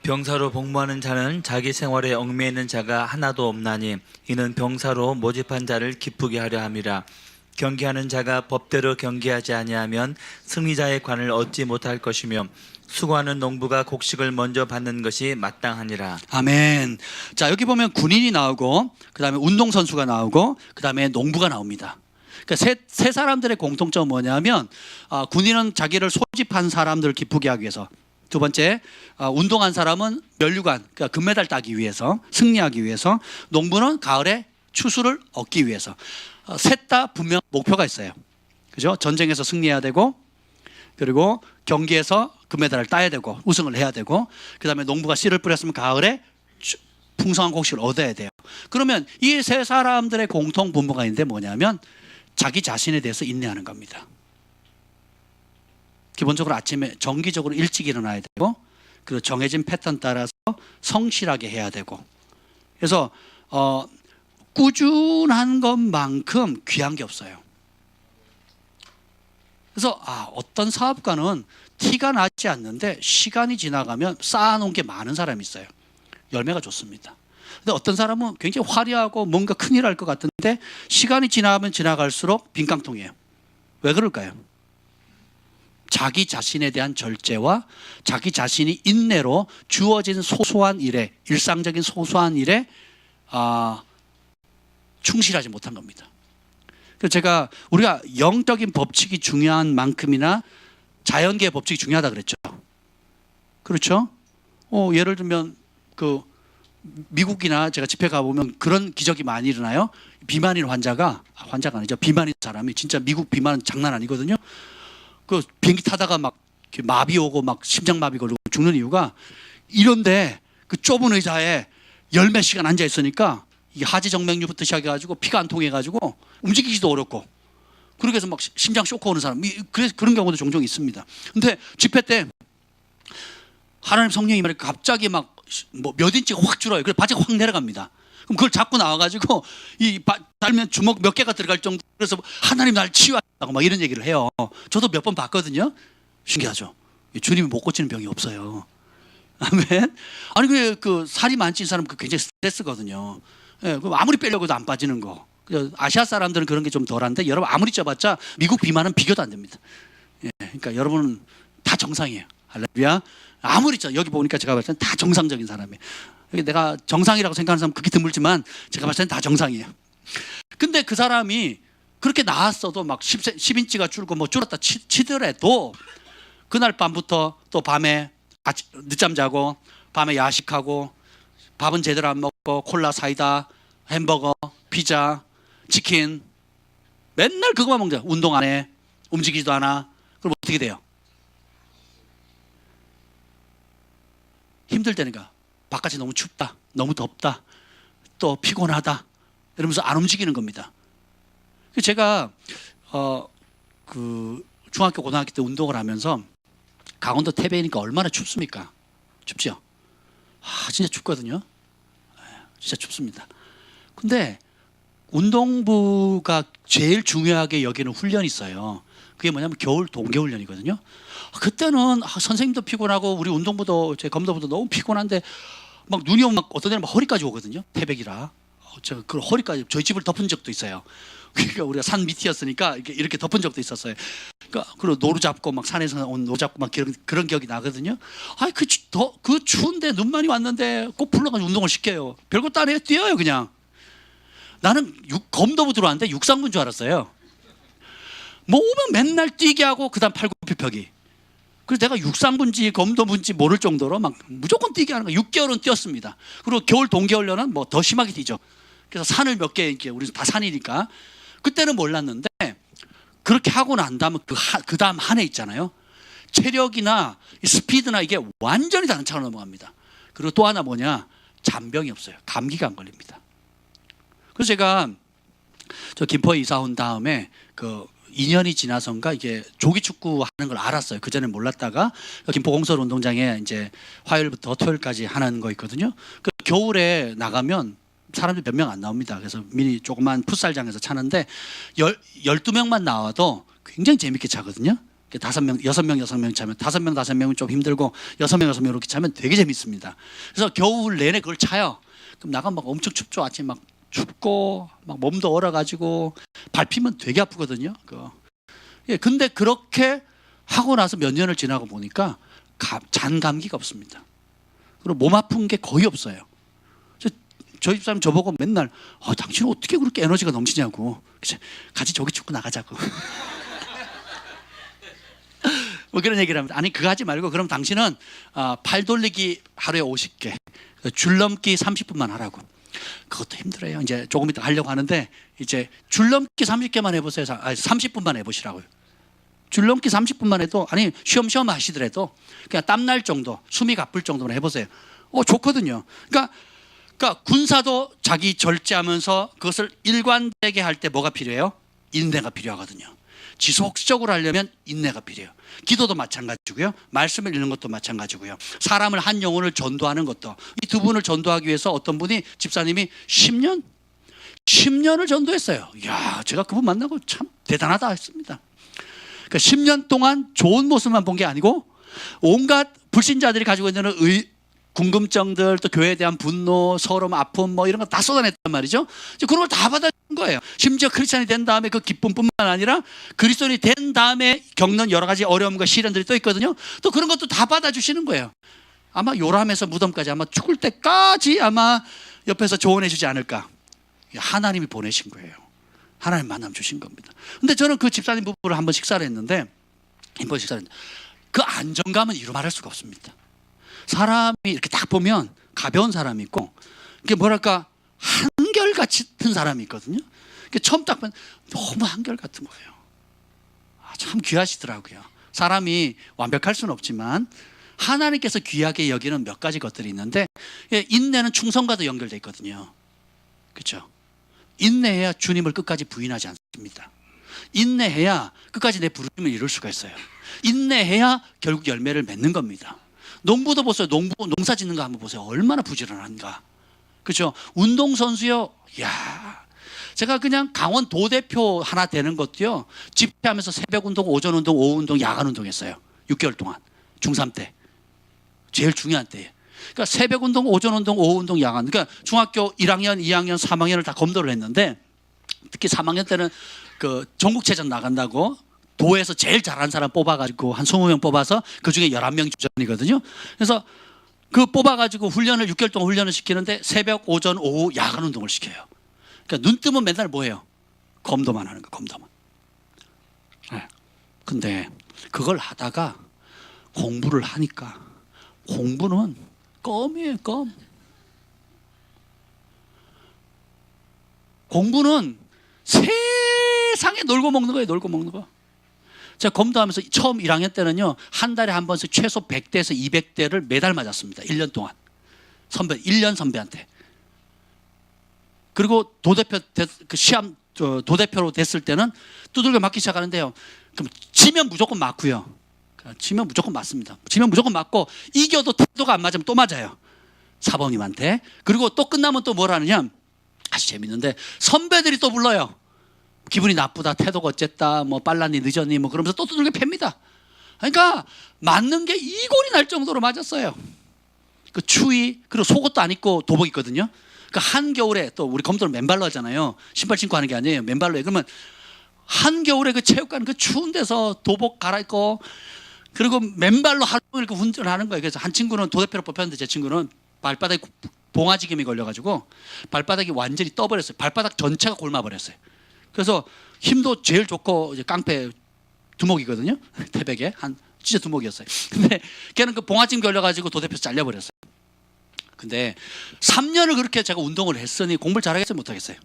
병사로 복무하는 자는 자기 생활에 얽매이는 자가 하나도 없나니 이는 병사로 모집한 자를 기쁘게 하려 함이라. 경계하는 자가 법대로 경계하지 아니하면 승리자의 관을 얻지 못할 것이며 수고하는 농부가 곡식을 먼저 받는 것이 마땅하니라. 아멘. 자, 여기 보면 군인이 나오고 그다음에 운동선수가 나오고 그다음에 농부가 나옵니다. 그러니까 세 사람들의 공통점은 뭐냐면 군인은 자기를 소집한 사람들을 기쁘게 하기 위해서, 두 번째 운동한 사람은 면류관, 그러니까 금메달 따기 위해서, 승리하기 위해서, 농부는 가을에 추수를 얻기 위해서. 셋 다 분명 목표가 있어요. 그죠? 전쟁에서 승리해야 되고, 그리고 경기에서 금메달을 따야 되고 우승을 해야 되고, 그다음에 농부가 씨를 뿌렸으면 가을에 풍성한 곡식을 얻어야 돼요. 그러면 이 세 사람들의 공통 분모가 있는데 뭐냐면 자기 자신에 대해서 인내하는 겁니다. 기본적으로 아침에 정기적으로 일찍 일어나야 되고, 그리고 정해진 패턴 따라서 성실하게 해야 되고, 그래서 꾸준한 것만큼 귀한 게 없어요. 그래서 어떤 사업가는 티가 나지 않는데 시간이 지나가면 쌓아놓은 게 많은 사람이 있어요. 열매가 좋습니다. 근데 어떤 사람은 굉장히 화려하고 뭔가 큰일 할 것 같은데 시간이 지나면 지나갈수록 빈깡통이에요. 왜 그럴까요? 자기 자신에 대한 절제와 자기 자신이 인내로 주어진 소소한 일에, 일상적인 소소한 일에 충실하지 못한 겁니다. 그래서 우리가 영적인 법칙이 중요한 만큼이나 자연계의 법칙이 중요하다 그랬죠. 그렇죠? 예를 들면 미국이나 제가 집회 가보면 그런 기적이 많이 일어나요. 비만인 환자가 아니죠. 비만인 사람이 진짜 미국 비만은 장난 아니거든요. 그 비행기 타다가 막 마비 오고 막 심장마비 걸리고 죽는 이유가 이런데 그 좁은 의자에 열 몇 시간 앉아 있으니까 이 하지정맥류부터 시작해가지고 피가 안 통해가지고 움직이기도 어렵고 그렇게 해서 막 심장 쇼크 오는 사람 그래서 그런 경우도 종종 있습니다. 근데 집회 때 하나님 성령이 말해 갑자기 막 몇 인치가 확 줄어요. 그래서 바지가 확 내려갑니다. 그럼 그걸 잡고 나와가지고 달면 주먹 몇 개가 들어갈 정도. 그래서 하나님 날 치유하겠다고 막 이런 얘기를 해요. 저도 몇 번 봤거든요. 신기하죠. 주님이 못 고치는 병이 없어요. 아멘. 아니 그 살이 많은 사람 굉장히 스트레스거든요. 예, 그럼 아무리 빼려고 해도 안 빠지는 거. 아시아 사람들은 그런 게 좀 덜한데 여러분 아무리 쪄봤자 미국 비만은 비교도 안 됩니다. 예, 그러니까 여러분은 다 정상이에요. 할렐루야. 아무리 여기 보니까 제가 봤을 때는 다 정상적인 사람이에요. 내가 정상이라고 생각하는 사람 극히 드물지만 제가 봤을 때는 다 정상이에요. 근데 그 사람이 그렇게 나았어도 막 10인치가 줄고 뭐 줄었다 치더라도 그날 밤부터 또 밤에 늦잠 자고 밤에 야식하고 밥은 제대로 안 먹고 콜라 사이다 햄버거 피자 치킨 맨날 그거만 먹자. 운동 안 해. 움직이지도 않아. 그럼 어떻게 돼요? 힘들다니까. 바깥이 너무 춥다. 너무 덥다. 또 피곤하다. 이러면서 안 움직이는 겁니다. 제가 중학교 고등학교 때 운동을 하면서 강원도 태백이니까 얼마나 춥습니까? 춥죠? 진짜 춥거든요. 진짜 춥습니다. 근데 운동부가 제일 중요하게 여기는 훈련이 있어요. 그게 뭐냐면 겨울 동계훈련이거든요. 그때는 선생님도 피곤하고 우리 운동부도 제 검도부도 너무 피곤한데 막 눈이 오면 막 어떤 데는 막 허리까지 오거든요. 태백이라. 제가 그 허리까지 저희 집을 덮은 적도 있어요. 그러니까 우리가 산 밑이었으니까 이렇게 덮은 적도 있었어요. 그러니까 그리고 노루 잡고 막 산에서 온 노루 잡고 막 그런 기억이 나거든요. 그 추운데 눈 많이 왔는데 꼭 불러가지고 운동을 시켜요. 별것도 안 해요. 뛰어요 그냥. 나는 검도부 들어왔는데 육상부인 줄 알았어요. 뭐 오면 맨날 뛰게 하고 그다음 팔굽혀펴기. 그래서 내가 육상부인지 검도부인지 모를 정도로 막 무조건 뛰게 하는 거예요. 6개월은 뛰었습니다. 그리고 겨울 동계훈련은 뭐 더 심하게 뛰죠. 그래서 산을 몇 개 이렇게 우리 다 산이니까 그때는 몰랐는데 그렇게 하고 난 다음에 그 다음 한 해 있잖아요. 체력이나 스피드나 이게 완전히 다른 차로 넘어갑니다. 그리고 또 하나 뭐냐? 잔병이 없어요. 감기가 안 걸립니다. 그래서 제가 김포에 이사 온 다음에 2년이 지나선가 이게 조기 축구 하는 걸 알았어요. 그 전에 몰랐다가 김포 공설 운동장에 이제 화요일부터 토요일까지 하는 거 있거든요. 겨울에 나가면 사람들 몇 명 안 나옵니다. 그래서 미니 조그만 풋살장에서 차는데 12명만 나와도 굉장히 재밌게 차거든요. 5명, 6명 차면 5명, 5명은 좀 힘들고 6명, 6명 이렇게 차면 되게 재밌습니다. 그래서 겨울 내내 그걸 차요. 그럼 나가면 막 엄청 춥죠. 아침 막 춥고 막 몸도 얼어가지고 밟히면 되게 아프거든요. 근데 그렇게 하고 나서 몇 년을 지나고 보니까 잔 감기가 없습니다. 그리고 몸 아픈 게 거의 없어요. 저희 집사람 저보고 맨날 당신은 어떻게 그렇게 에너지가 넘치냐고. 같이 조기 축구 나가자고. 뭐 그런 얘기를 합니다. 아니 그거 하지 말고 그럼 당신은 팔 돌리기 하루에 50개 줄넘기 30분만 하라고. 그것도 힘들어요. 이제 조금 이따 하려고 하는데 이제 줄넘기 30개만 해보세요. 30분만 해보시라고요. 줄넘기 30분만 해도 아니 쉬엄쉬엄 하시더라도 그냥 땀날 정도 숨이 가쁠 정도만 해보세요. 좋거든요. 그러니까 군사도 자기 절제하면서 그것을 일관되게 할 때 뭐가 필요해요? 인내가 필요하거든요. 지속적으로 하려면 인내가 필요해요. 기도도 마찬가지고요. 말씀을 읽는 것도 마찬가지고요. 사람을 한 영혼을 전도하는 것도 이 두 분을 전도하기 위해서 어떤 분이 집사님이 10년을 전도했어요. 이야, 제가 그분 만나고 참 대단하다 했습니다. 그러니까 10년 동안 좋은 모습만 본 게 아니고 온갖 불신자들이 가지고 있는 궁금증들, 또 교회에 대한 분노, 서름, 아픔 뭐 이런 거 다 쏟아냈단 말이죠. 이제 그런 걸 다 받아준 거예요. 심지어 크리스천이 된 다음에 그 기쁨뿐만 아니라 그리스도인이 된 다음에 겪는 여러 가지 어려움과 시련들이 또 있거든요. 또 그런 것도 다 받아주시는 거예요. 아마 요람에서 무덤까지 아마 죽을 때까지 아마 옆에서 조언해 주지 않을까. 하나님이 보내신 거예요. 하나님 만남 주신 겁니다. 근데 저는 그 집사님 부부를 한번 식사를 했는데, 한번 식사를 했는데 그 안정감은 이루 말할 수가 없습니다. 사람이 이렇게 딱 보면 가벼운 사람이 있고, 이게 뭐랄까 한결같은 사람이 있거든요. 처음 딱 보면 너무 한결같은 거예요. 참 귀하시더라고요. 사람이 완벽할 수는 없지만 하나님께서 귀하게 여기는 몇 가지 것들이 있는데, 인내는 충성과도 연결되어 있거든요. 그렇죠? 인내해야 주님을 끝까지 부인하지 않습니다. 인내해야 끝까지 내 부르심을 이룰 수가 있어요. 인내해야 결국 열매를 맺는 겁니다. 농부도 보세요. 농사 짓는 거 한번 보세요. 얼마나 부지런한가. 그렇죠? 운동선수요. 이야, 제가 그냥 강원 도대표 하나 되는 것도요, 집회하면서 새벽 운동, 오전 운동, 오후 운동, 야간 운동 했어요. 6개월 동안. 중3 때. 제일 중요한 때예요. 그러니까 새벽 운동, 오전 운동, 오후 운동, 야간. 그러니까 중학교 1학년, 2학년, 3학년을 다 검도를 했는데, 특히 3학년 때는 그 전국체전 나간다고 도에서 제일 잘하는 사람 뽑아가지고 한 20명 뽑아서 그 중에 11명 주전이거든요. 그래서 그 뽑아가지고 훈련을 6개월 동안 훈련을 시키는데 새벽, 오전, 오후, 야간 운동을 시켜요. 그러니까 눈 뜨면 맨날 뭐예요? 검도만 하는 거, 검도만. 네. 근데 그걸 하다가 공부를 하니까 공부는 껌이에요, 껌. 공부는 세상에 놀고 먹는 거예요, 놀고 먹는 거. 제가 검도하면서 처음 1학년 때는요, 한 달에 한 번씩 최소 100대에서 200대를 매달 맞았습니다. 1년 동안. 1년 선배한테. 그리고 그 시험 도대표로 됐을 때는 두들겨 맞기 시작하는데요. 그럼 지면 무조건 맞고요. 지면 무조건 맞습니다. 지면 무조건 맞고, 이겨도 태도가 안 맞으면 또 맞아요. 사범님한테. 그리고 또 끝나면 또 뭘 하느냐, 아주 재밌는데 선배들이 또 불러요. 기분이 나쁘다, 태도가 어쨌다, 뭐 빨랐니 늦었니 뭐 그러면서 또 두들겨 팹니다. 그러니까 맞는 게 이골이 날 정도로 맞았어요. 그 추위, 그리고 속옷도 안 입고 도복 있거든요. 그 한겨울에 또 우리 검도는 맨발로 하잖아요. 신발 신고 하는 게 아니에요. 맨발로 해. 그러면 한겨울에 그 체육관 그 추운 데서 도복 갈아입고, 그리고 맨발로 하루 종일 그 운전하는 거예요. 그래서 한 친구는 도대표로 뽑혔는데, 제 친구는 발바닥에 봉화지겸이 걸려가지고 발바닥이 완전히 떠버렸어요. 발바닥 전체가 골마버렸어요. 그래서 힘도 제일 좋고 이제 깡패 두목이거든요. 태백에 한 진짜 두목이었어요. 근데 걔는 그 봉화짐 걸려가지고 도대표 잘려버렸어요. 근데 3년을 그렇게 제가 운동을 했으니 공부를 잘하겠어요, 못하겠어요?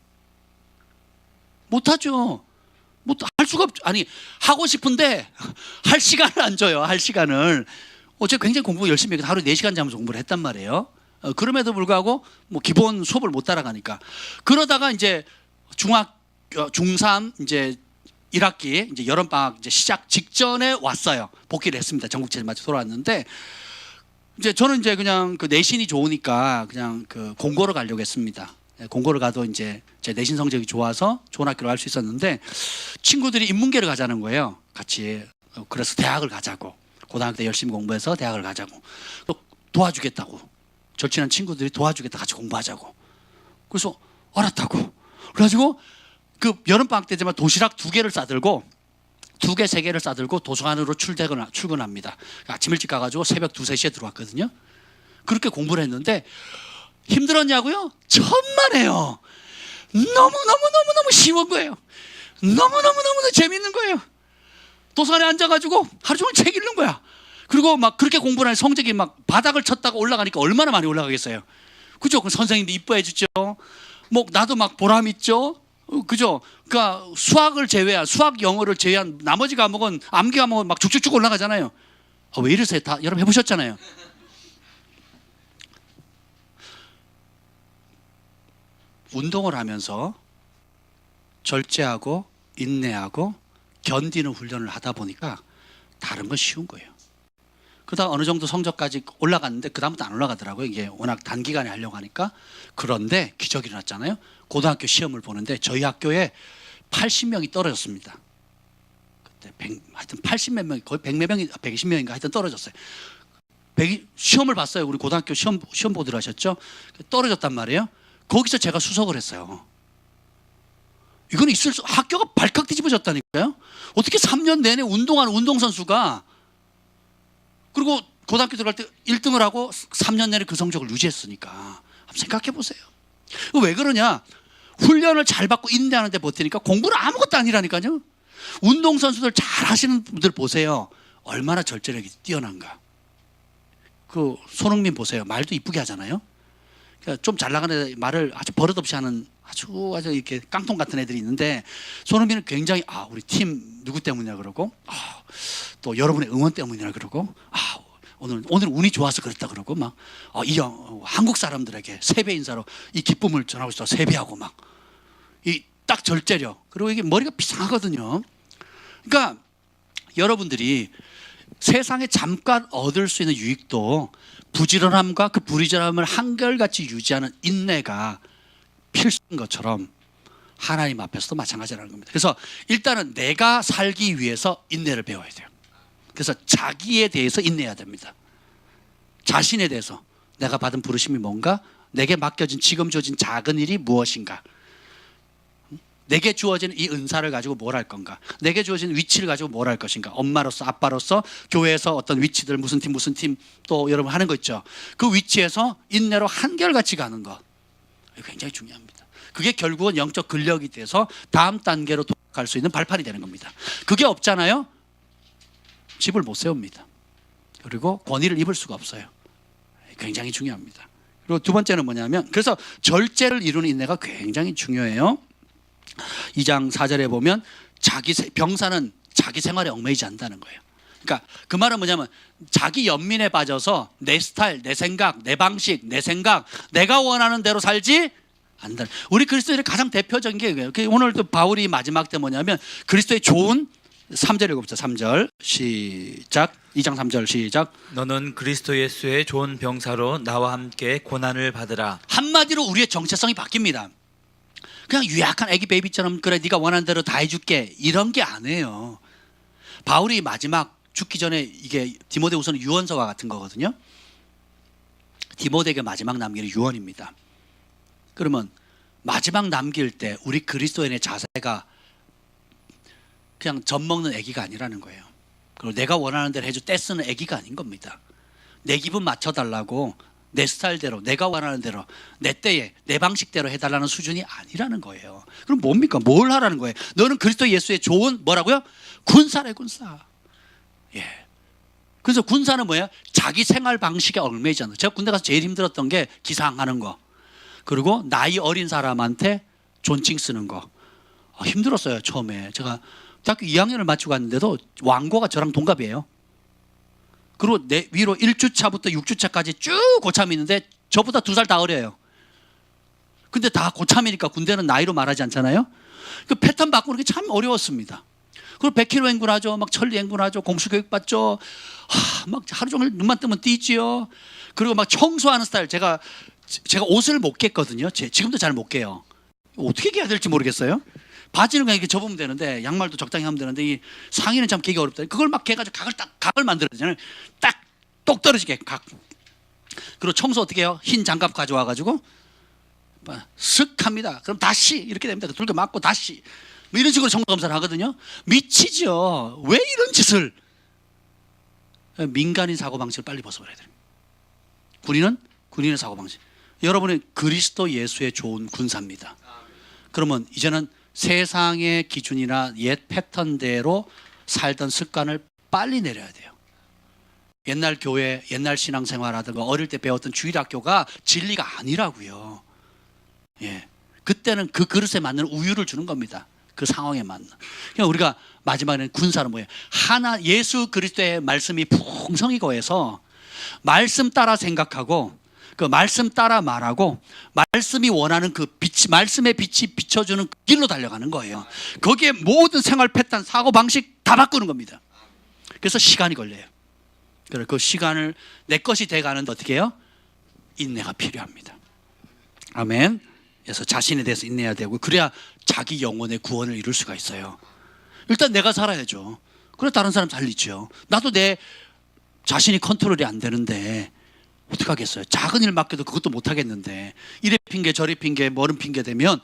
못하죠. 할 수가 없죠. 아니, 하고 싶은데 할 시간을 안 줘요. 할 시간을. 제가 굉장히 공부 열심히 해서 하루에 4시간 자면서 공부를 했단 말이에요. 그럼에도 불구하고 뭐 기본 수업을 못 따라가니까. 그러다가 이제 중3 이제 1학기 이제 여름방학 이제 시작 직전에 왔어요. 복귀를 했습니다. 전국체전 마치 돌아왔는데, 이제 저는 이제 그냥 그 내신이 좋으니까 그냥 그 공고를 가려고 했습니다. 공고를 가도 이제 제 내신 성적이 좋아서 좋은 학교를 갈 수 있었는데, 친구들이 인문계를 가자는 거예요. 같이. 그래서 대학을 가자고. 고등학교 때 열심히 공부해서 대학을 가자고. 또 도와주겠다고. 절친한 친구들이 도와주겠다, 같이 공부하자고. 그래서 알았다고. 그래가지고 그 여름방학 때지만 도시락 2개를 싸들고 2개, 3개를 싸들고 도서관으로 출근합니다. 아침 일찍 가가지고 새벽 2, 3시에 들어왔거든요. 그렇게 공부를 했는데 힘들었냐고요? 천만에요. 너무너무 쉬운 거예요. 너무너무 재밌는 거예요. 도서관에 앉아가지고 하루 종일 책 읽는 거야. 그리고 막 그렇게 공부를 하니 성적이 막 바닥을 쳤다가 올라가니까 얼마나 많이 올라가겠어요. 그죠? 그럼 선생님도 이뻐해 주죠. 뭐 나도 막 보람 있죠. 그죠? 그러니까 수학, 영어를 제외한 나머지 과목은 암기 과목은 막 쭉쭉쭉 올라가잖아요. 왜 이러세요? 다 여러분 해보셨잖아요. 운동을 하면서 절제하고 인내하고 견디는 훈련을 하다 보니까 다른 건 쉬운 거예요. 그러다가 어느 정도 성적까지 올라갔는데 그 다음부터 안 올라가더라고요. 이게 워낙 단기간에 하려고 하니까. 그런데 기적이 일어났잖아요. 고등학교 시험을 보는데 저희 학교에 80명이 떨어졌습니다. 그때 하여튼 80몇 명이, 거의 100몇 명이, 120명인가 하여튼 떨어졌어요. 시험을 봤어요. 우리 고등학교 시험 보들 하셨죠? 떨어졌단 말이에요. 거기서 제가 수석을 했어요. 이건 학교가 발칵 뒤집어졌다니까요. 어떻게 3년 내내 운동하는 운동선수가, 그리고 고등학교 들어갈 때 1등을 하고 3년 내내 그 성적을 유지했으니까. 한번 생각해 보세요. 왜 그러냐? 훈련을 잘 받고 인내하는데 버티니까 공부는 아무것도 아니라니까요. 운동선수들 잘 하시는 분들 보세요. 얼마나 절제력이 뛰어난가. 그 손흥민 보세요. 말도 이쁘게 하잖아요. 그러니까 좀 잘 나가는 애들 말을 아주 버릇없이 하는 아주 이렇게 깡통 같은 애들이 있는데, 손흥민은 굉장히 우리 팀 누구 때문이냐 그러고, 또 여러분의 응원 때문이라 그러고, 오늘 운이 좋아서 그랬다 그러고, 막 한국 사람들에게 세배 인사로 이 기쁨을 전하고 있어 세배하고, 막 이 딱 절제력. 그리고 이게 머리가 비상하거든요. 그러니까 여러분들이 세상에 잠깐 얻을 수 있는 유익도 부지런함과 그 부지런함을 한결같이 유지하는 인내가 필수인 것처럼 하나님 앞에서도 마찬가지라는 겁니다. 그래서 일단은 내가 살기 위해서 인내를 배워야 돼요. 그래서 자기에 대해서 인내해야 됩니다. 자신에 대해서 내가 받은 부르심이 뭔가, 내게 맡겨진 지금 주어진 작은 일이 무엇인가, 내게 주어진 이 은사를 가지고 뭘 할 건가, 내게 주어진 위치를 가지고 뭘 할 것인가, 엄마로서 아빠로서 교회에서 어떤 위치들, 무슨 팀 또 여러분 하는 거 있죠. 그 위치에서 인내로 한결같이 가는 것, 굉장히 중요합니다. 그게 결국은 영적 근력이 돼서 다음 단계로 돌아갈 수 있는 발판이 되는 겁니다. 그게 없잖아요. 집을 못 세웁니다. 그리고 권위를 입을 수가 없어요. 굉장히 중요합니다. 그리고 두 번째는 뭐냐면, 그래서 절제를 이루는 인내가 굉장히 중요해요. 2장 4절에 보면 병사는 자기 생활에 얽매이지 않는다는 거예요. 그러니까 그 말은 뭐냐면, 자기 연민에 빠져서 내 스타일, 내 생각, 내 방식, 내 생각, 내가 원하는 대로 살지 않는다. 우리 그리스도인의 가장 대표적인 게, 오늘도 바울이 마지막 때 뭐냐면, 그리스도의 좋은 3절 읽어보자. 3절 시작. 2장 3절 시작. 너는 그리스도 예수의 좋은 병사로 나와 함께 고난을 받으라. 한마디로 우리의 정체성이 바뀝니다. 그냥 유약한 애기 베이비처럼 그래 네가 원하는 대로 다 해줄게 이런 게 아니에요. 바울이 마지막 죽기 전에, 이게 디모데후서는 유언서와 같은 거거든요. 디모데에게 마지막 남기는 유언입니다. 그러면 마지막 남길 때 우리 그리스도인의 자세가 그냥 젖 먹는 애기가 아니라는 거예요. 그리고 내가 원하는 대로 해줘 떼쓰는 애기가 아닌 겁니다. 내 기분 맞춰달라고, 내 스타일대로, 내가 원하는 대로, 내 때에, 내 방식대로 해달라는 수준이 아니라는 거예요. 그럼 뭡니까? 뭘 하라는 거예요? 너는 그리스도 예수의 좋은 뭐라고요? 군사래, 군사. 예. 그래서 군사는 뭐야? 자기 생활 방식에 얽매이지 않는. 제가 군대 가서 제일 힘들었던 게 기상하는 거, 그리고 나이 어린 사람한테 존칭 쓰는 거. 힘들었어요. 처음에 제가 대학교 2학년을 마치고 갔는데도 왕고가 저랑 동갑이에요. 그리고 내 위로 1주차부터 6주차까지 쭉 고참이 있는데 저보다 2살 다 어려요. 근데 다 고참이니까 군대는 나이로 말하지 않잖아요. 그 패턴 바꾸는 게 참 어려웠습니다. 그리고 100km 행군하죠. 막 천리 행군하죠. 공수교육 받죠. 막 하루 종일 눈만 뜨면 뛰지요. 그리고 막 청소하는 스타일. 제가 옷을 못 겠거든요. 지금도 잘 못 깨요. 어떻게 깨야 될지 모르겠어요. 바지는 그냥 이렇게 접으면 되는데, 양말도 적당히 하면 되는데, 이 상의는 참 깨기 어렵다. 그걸 막 깨가지고 각을 만들어야 되잖아요. 딱 똑 떨어지게 각. 그리고 청소 어떻게 해요? 흰 장갑 가져와가지고 슥 합니다. 그럼 다시 이렇게 됩니다. 둘게 맞고 다시 뭐 이런 식으로 청소 검사를 하거든요. 미치죠. 왜 이런 짓을? 민간인 사고방식을 빨리 벗어버려야 돼요. 군인은 군인의 사고방식. 여러분은 그리스도 예수의 좋은 군사입니다. 그러면 이제는 세상의 기준이나 옛 패턴대로 살던 습관을 빨리 내려야 돼요. 옛날 교회, 옛날 신앙생활 하다가 어릴 때 배웠던 주일학교가 진리가 아니라고요. 예, 그때는 그 그릇에 맞는 우유를 주는 겁니다. 그 상황에 맞는. 그러니까 우리가 마지막에는 군사는 뭐예요? 하나 예수 그리스도의 말씀이 풍성히 거해서 말씀 따라 생각하고, 그 말씀 따라 말하고, 말씀이 원하는 그 빛이, 말씀의 빛이 비춰주는 그 길로 달려가는 거예요. 거기에 모든 생활 패턴, 사고 방식 다 바꾸는 겁니다. 그래서 시간이 걸려요. 그래서 그 시간을 내 것이 돼가는데 어떻게 해요? 인내가 필요합니다. 아멘. 그래서 자신에 대해서 인내해야 되고, 그래야 자기 영혼의 구원을 이룰 수가 있어요. 일단 내가 살아야죠. 그래 다른 사람 살리죠. 나도 내 자신이 컨트롤이 안 되는데 어떡하겠어요? 작은 일 맡겨도 그것도 못 하겠는데 이래 핑계 저래 핑계 뭐는 핑계 대면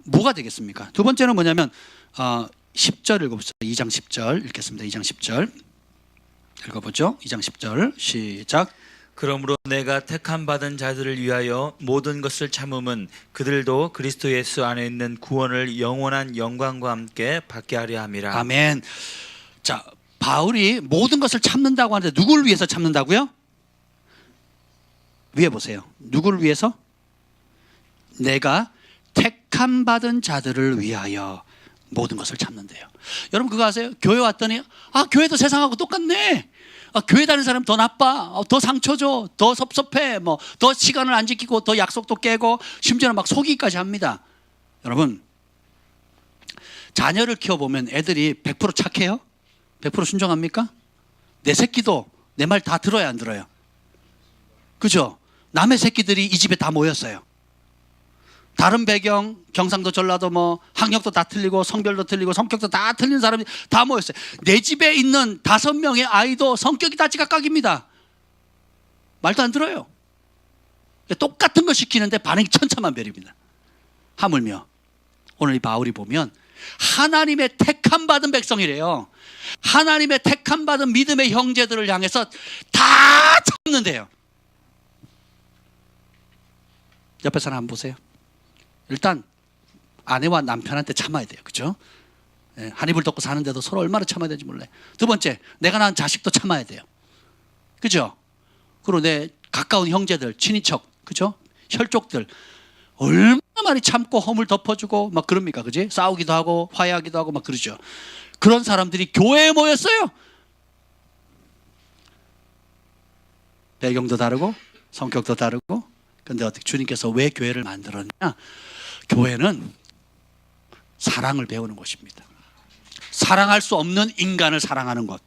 뭐가 되겠습니까? 두 번째는 뭐냐면 10절 읽어보시죠. 2장 10절 읽겠습니다. 2장 10절 읽어보죠. 2장 10절 시작. 그러므로 내가 택함 받은 자들을 위하여 모든 것을 참음은 그들도 그리스도 예수 안에 있는 구원을 영원한 영광과 함께 받게 하려 함이라. 아멘. 자, 바울이 모든 것을 참는다고 하는데 누구를 위해서 참는다고요? 위에 보세요. 누구를 위해서? 내가 택함 받은 자들을 위하여 모든 것을 참는데요. 여러분 그거 아세요? 교회 왔더니 교회도 세상하고 똑같네. 교회 다니는 사람 더 나빠, 더 상처 줘, 더 섭섭해, 뭐 더 시간을 안 지키고 더 약속도 깨고 심지어는 막 속이기까지 합니다. 여러분 자녀를 키워보면 애들이 100% 착해요? 100% 순종합니까? 내 새끼도 내 말 다 들어야 안 들어요? 그죠? 남의 새끼들이 이 집에 다 모였어요. 다른 배경, 경상도, 전라도, 뭐 학력도 다 틀리고 성별도 틀리고 성격도 다 틀린 사람이 다 모였어요. 내 집에 있는 5명의 아이도 성격이 다 지각각입니다. 말도 안 들어요. 똑같은 거 시키는데 반응이 천차만별입니다. 하물며 오늘 이 바울이 보면 하나님의 택함 받은 백성이래요. 하나님의 택함 받은 믿음의 형제들을 향해서 다 참는데요. 옆에 사람 한번 보세요. 일단 아내와 남편한테 참아야 돼요. 그죠? 한 입을 덮고 사는데도 서로 얼마나 참아야 되는지 몰라요. 두 번째, 내가 낳은 자식도 참아야 돼요. 그죠? 그리고 내 가까운 형제들, 친인척, 그죠? 혈족들 얼마나 많이 참고 허물 덮어주고 막 그럽니까? 그지? 싸우기도 하고 화해하기도 하고 막 그러죠. 그런 사람들이 교회에 모였어요. 배경도 다르고 성격도 다르고. 근데 어떻게 주님께서 왜 교회를 만들었냐? 교회는 사랑을 배우는 곳입니다. 사랑할 수 없는 인간을 사랑하는 것.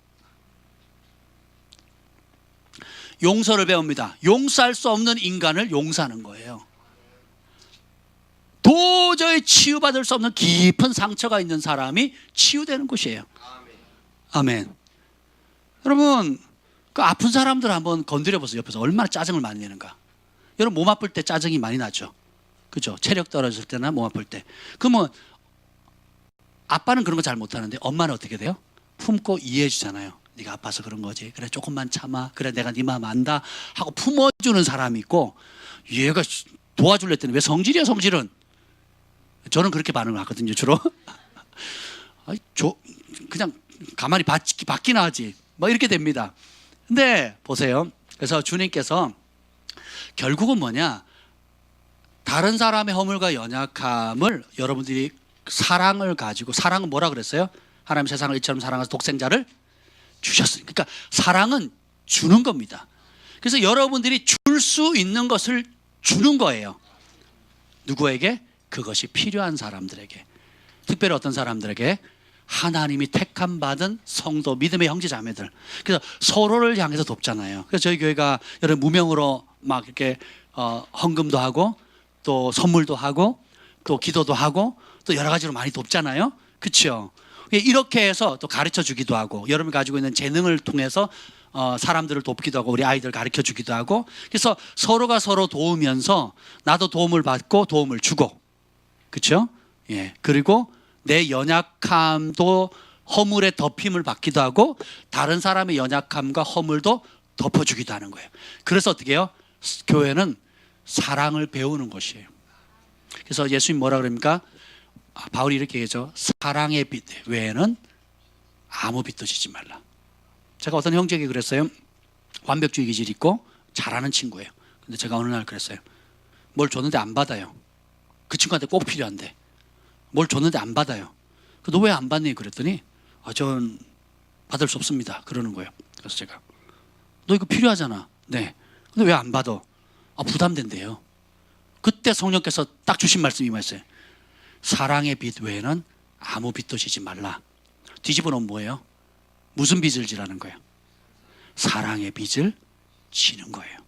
용서를 배웁니다. 용서할 수 없는 인간을 용서하는 거예요. 도저히 치유받을 수 없는 깊은 상처가 있는 사람이 치유되는 곳이에요. 아멘. 여러분 그 아픈 사람들 한번 건드려 보세요. 옆에서 얼마나 짜증을 많이 내는가. 여러분 몸 아플 때 짜증이 많이 나죠. 그죠? 체력 떨어질 때나 몸 아플 때. 그러면 아빠는 그런 거 잘 못하는데 엄마는 어떻게 돼요? 품고 이해해 주잖아요. 네가 아파서 그런 거지. 그래 조금만 참아. 그래 내가 네 마음 안다 하고 품어주는 사람이 있고, 얘가 도와줄래 했더니 왜 성질이야 성질은. 저는 그렇게 반응을 하거든요 주로. 그냥 가만히 받기나 하지 뭐 이렇게 됩니다. 근데 보세요. 그래서 주님께서 결국은 뭐냐, 다른 사람의 허물과 연약함을 여러분들이 사랑을 가지고, 사랑은 뭐라 그랬어요? 하나님 세상을 이처럼 사랑하셔서 독생자를 주셨으니까. 그러니까 사랑은 주는 겁니다. 그래서 여러분들이 줄 수 있는 것을 주는 거예요. 누구에게? 그것이 필요한 사람들에게. 특별히 어떤 사람들에게? 하나님이 택함 받은 성도, 믿음의 형제 자매들. 그래서 서로를 향해서 돕잖아요. 그래서 저희 교회가 여러 무명으로 막 이렇게 헌금도 하고 또 선물도 하고 또 기도도 하고 또 여러 가지로 많이 돕잖아요. 그렇죠? 이렇게 해서 또 가르쳐 주기도 하고, 여러분이 가지고 있는 재능을 통해서 사람들을 돕기도 하고 우리 아이들 가르쳐 주기도 하고, 그래서 서로가 서로 도우면서 나도 도움을 받고 도움을 주고, 그렇죠? 예. 그리고 내 연약함도 허물에 덮임을 받기도 하고 다른 사람의 연약함과 허물도 덮어주기도 하는 거예요. 그래서 어떻게 해요? 교회는 사랑을 배우는 것이에요. 그래서 예수님 뭐라 그럽니까? 바울이 이렇게 얘기하죠. 사랑의 빛 외에는 아무 빛도 지지 말라. 제가 어떤 형제에게 그랬어요. 완벽주의 기질이 있고 잘하는 친구예요. 근데 제가 어느 날 그랬어요. 뭘 줬는데 안 받아요. 그 친구한테 꼭 필요한데 뭘 줬는데 안 받아요. 너 왜 안 받니? 그랬더니 전 받을 수 없습니다 그러는 거예요. 그래서 제가, 너 이거 필요하잖아. 네. 근데 왜 안 받아? 부담된대요. 그때 성령께서 딱 주신 말씀이 말이었어요. 사랑의 빛 외에는 아무 빛도 지지 말라. 뒤집어 놓으면 뭐예요? 무슨 빚을 지라는 거예요? 사랑의 빚을 지는 거예요.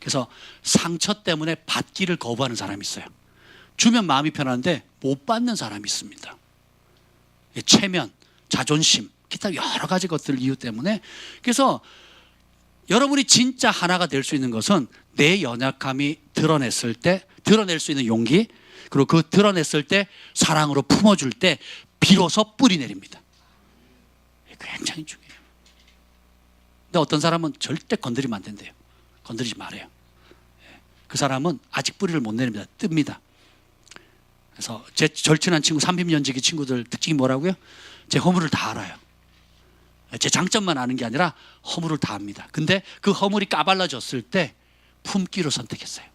그래서 상처 때문에 받기를 거부하는 사람이 있어요. 주면 마음이 편한데 못 받는 사람이 있습니다. 체면, 자존심, 기타 여러 가지 것들 이유 때문에. 그래서 여러분이 진짜 하나가 될 수 있는 것은 내 연약함이 드러낼 수 있는 용기, 그리고 그 드러냈을 때 사랑으로 품어줄 때 비로소 뿌리 내립니다. 굉장히 중요해요. 근데 어떤 사람은 절대 건드리면 안 된대요. 건드리지 말아요. 그 사람은 아직 뿌리를 못 내립니다. 뜹니다. 그래서 제 절친한 친구 30년지기 친구들 특징이 뭐라고요? 제 허물을 다 알아요. 제 장점만 아는 게 아니라 허물을 다 압니다. 근데 그 허물이 까발려졌을 때 품기로 선택했어요.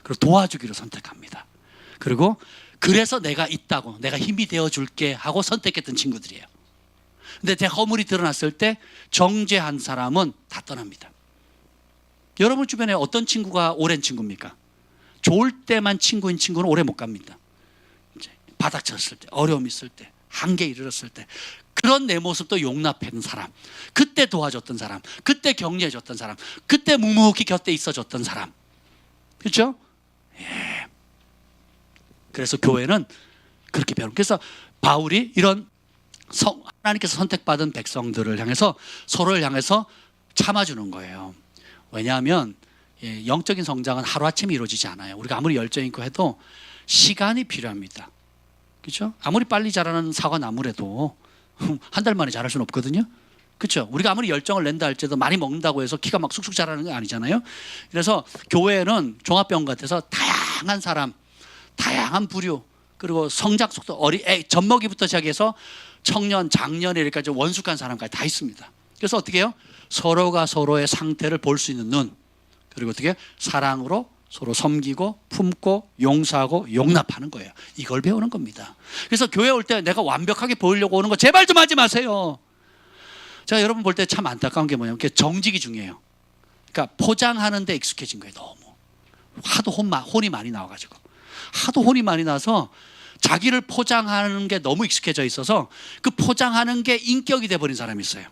그리고 도와주기로 선택합니다. 그리고 그래서 내가 있다고, 내가 힘이 되어줄게 하고 선택했던 친구들이에요. 근데 제 허물이 드러났을 때 정죄한 사람은 다 떠납니다. 여러분 주변에 어떤 친구가 오랜 친구입니까? 좋을 때만 친구인 친구는 오래 못 갑니다. 이제 바닥쳤을 때, 어려움 있을 때, 한계에 이르렀을 때, 그런 내 모습도 용납했던 사람, 그때 도와줬던 사람, 그때 격려해줬던 사람, 그때 묵묵히 곁에 있어줬던 사람, 그렇죠? 예. 그래서 교회는 그렇게 배우는. 그래서 바울이 이런 하나님께서 선택받은 백성들을 향해서, 서로를 향해서 참아주는 거예요. 왜냐하면 영적인 성장은 하루아침에 이루어지지 않아요. 우리가 아무리 열정 있고 해도 시간이 필요합니다. 그렇죠? 아무리 빨리 자라는 사과나무라도 한 달 만에 자랄 수는 없거든요. 그렇죠? 우리가 아무리 열정을 낸다 할지라도 많이 먹는다고 해서 키가 막 쑥쑥 자라는 게 아니잖아요. 그래서 교회는 종합병원 같아서 다양한 사람, 다양한 부류, 그리고 성장 속도, 젖먹이부터 시작해서 청년, 장년에 이렇게까지 원숙한 사람까지 다 있습니다. 그래서 어떻게 해요? 서로가 서로의 상태를 볼 수 있는 눈, 그리고 어떻게 사랑으로 서로 섬기고 품고 용서하고 용납하는 거예요. 이걸 배우는 겁니다. 그래서 교회 올 때 내가 완벽하게 보이려고 오는 거 제발 좀 하지 마세요. 제가 여러분 볼 때 참 안타까운 게 뭐냐면 정직이 중요해요. 그러니까 포장하는 데 익숙해진 거예요. 너무 하도 혼이 많이 나와가지고, 하도 혼이 많이 나서 자기를 포장하는 게 너무 익숙해져 있어서 그 포장하는 게 인격이 돼버린 사람이 있어요.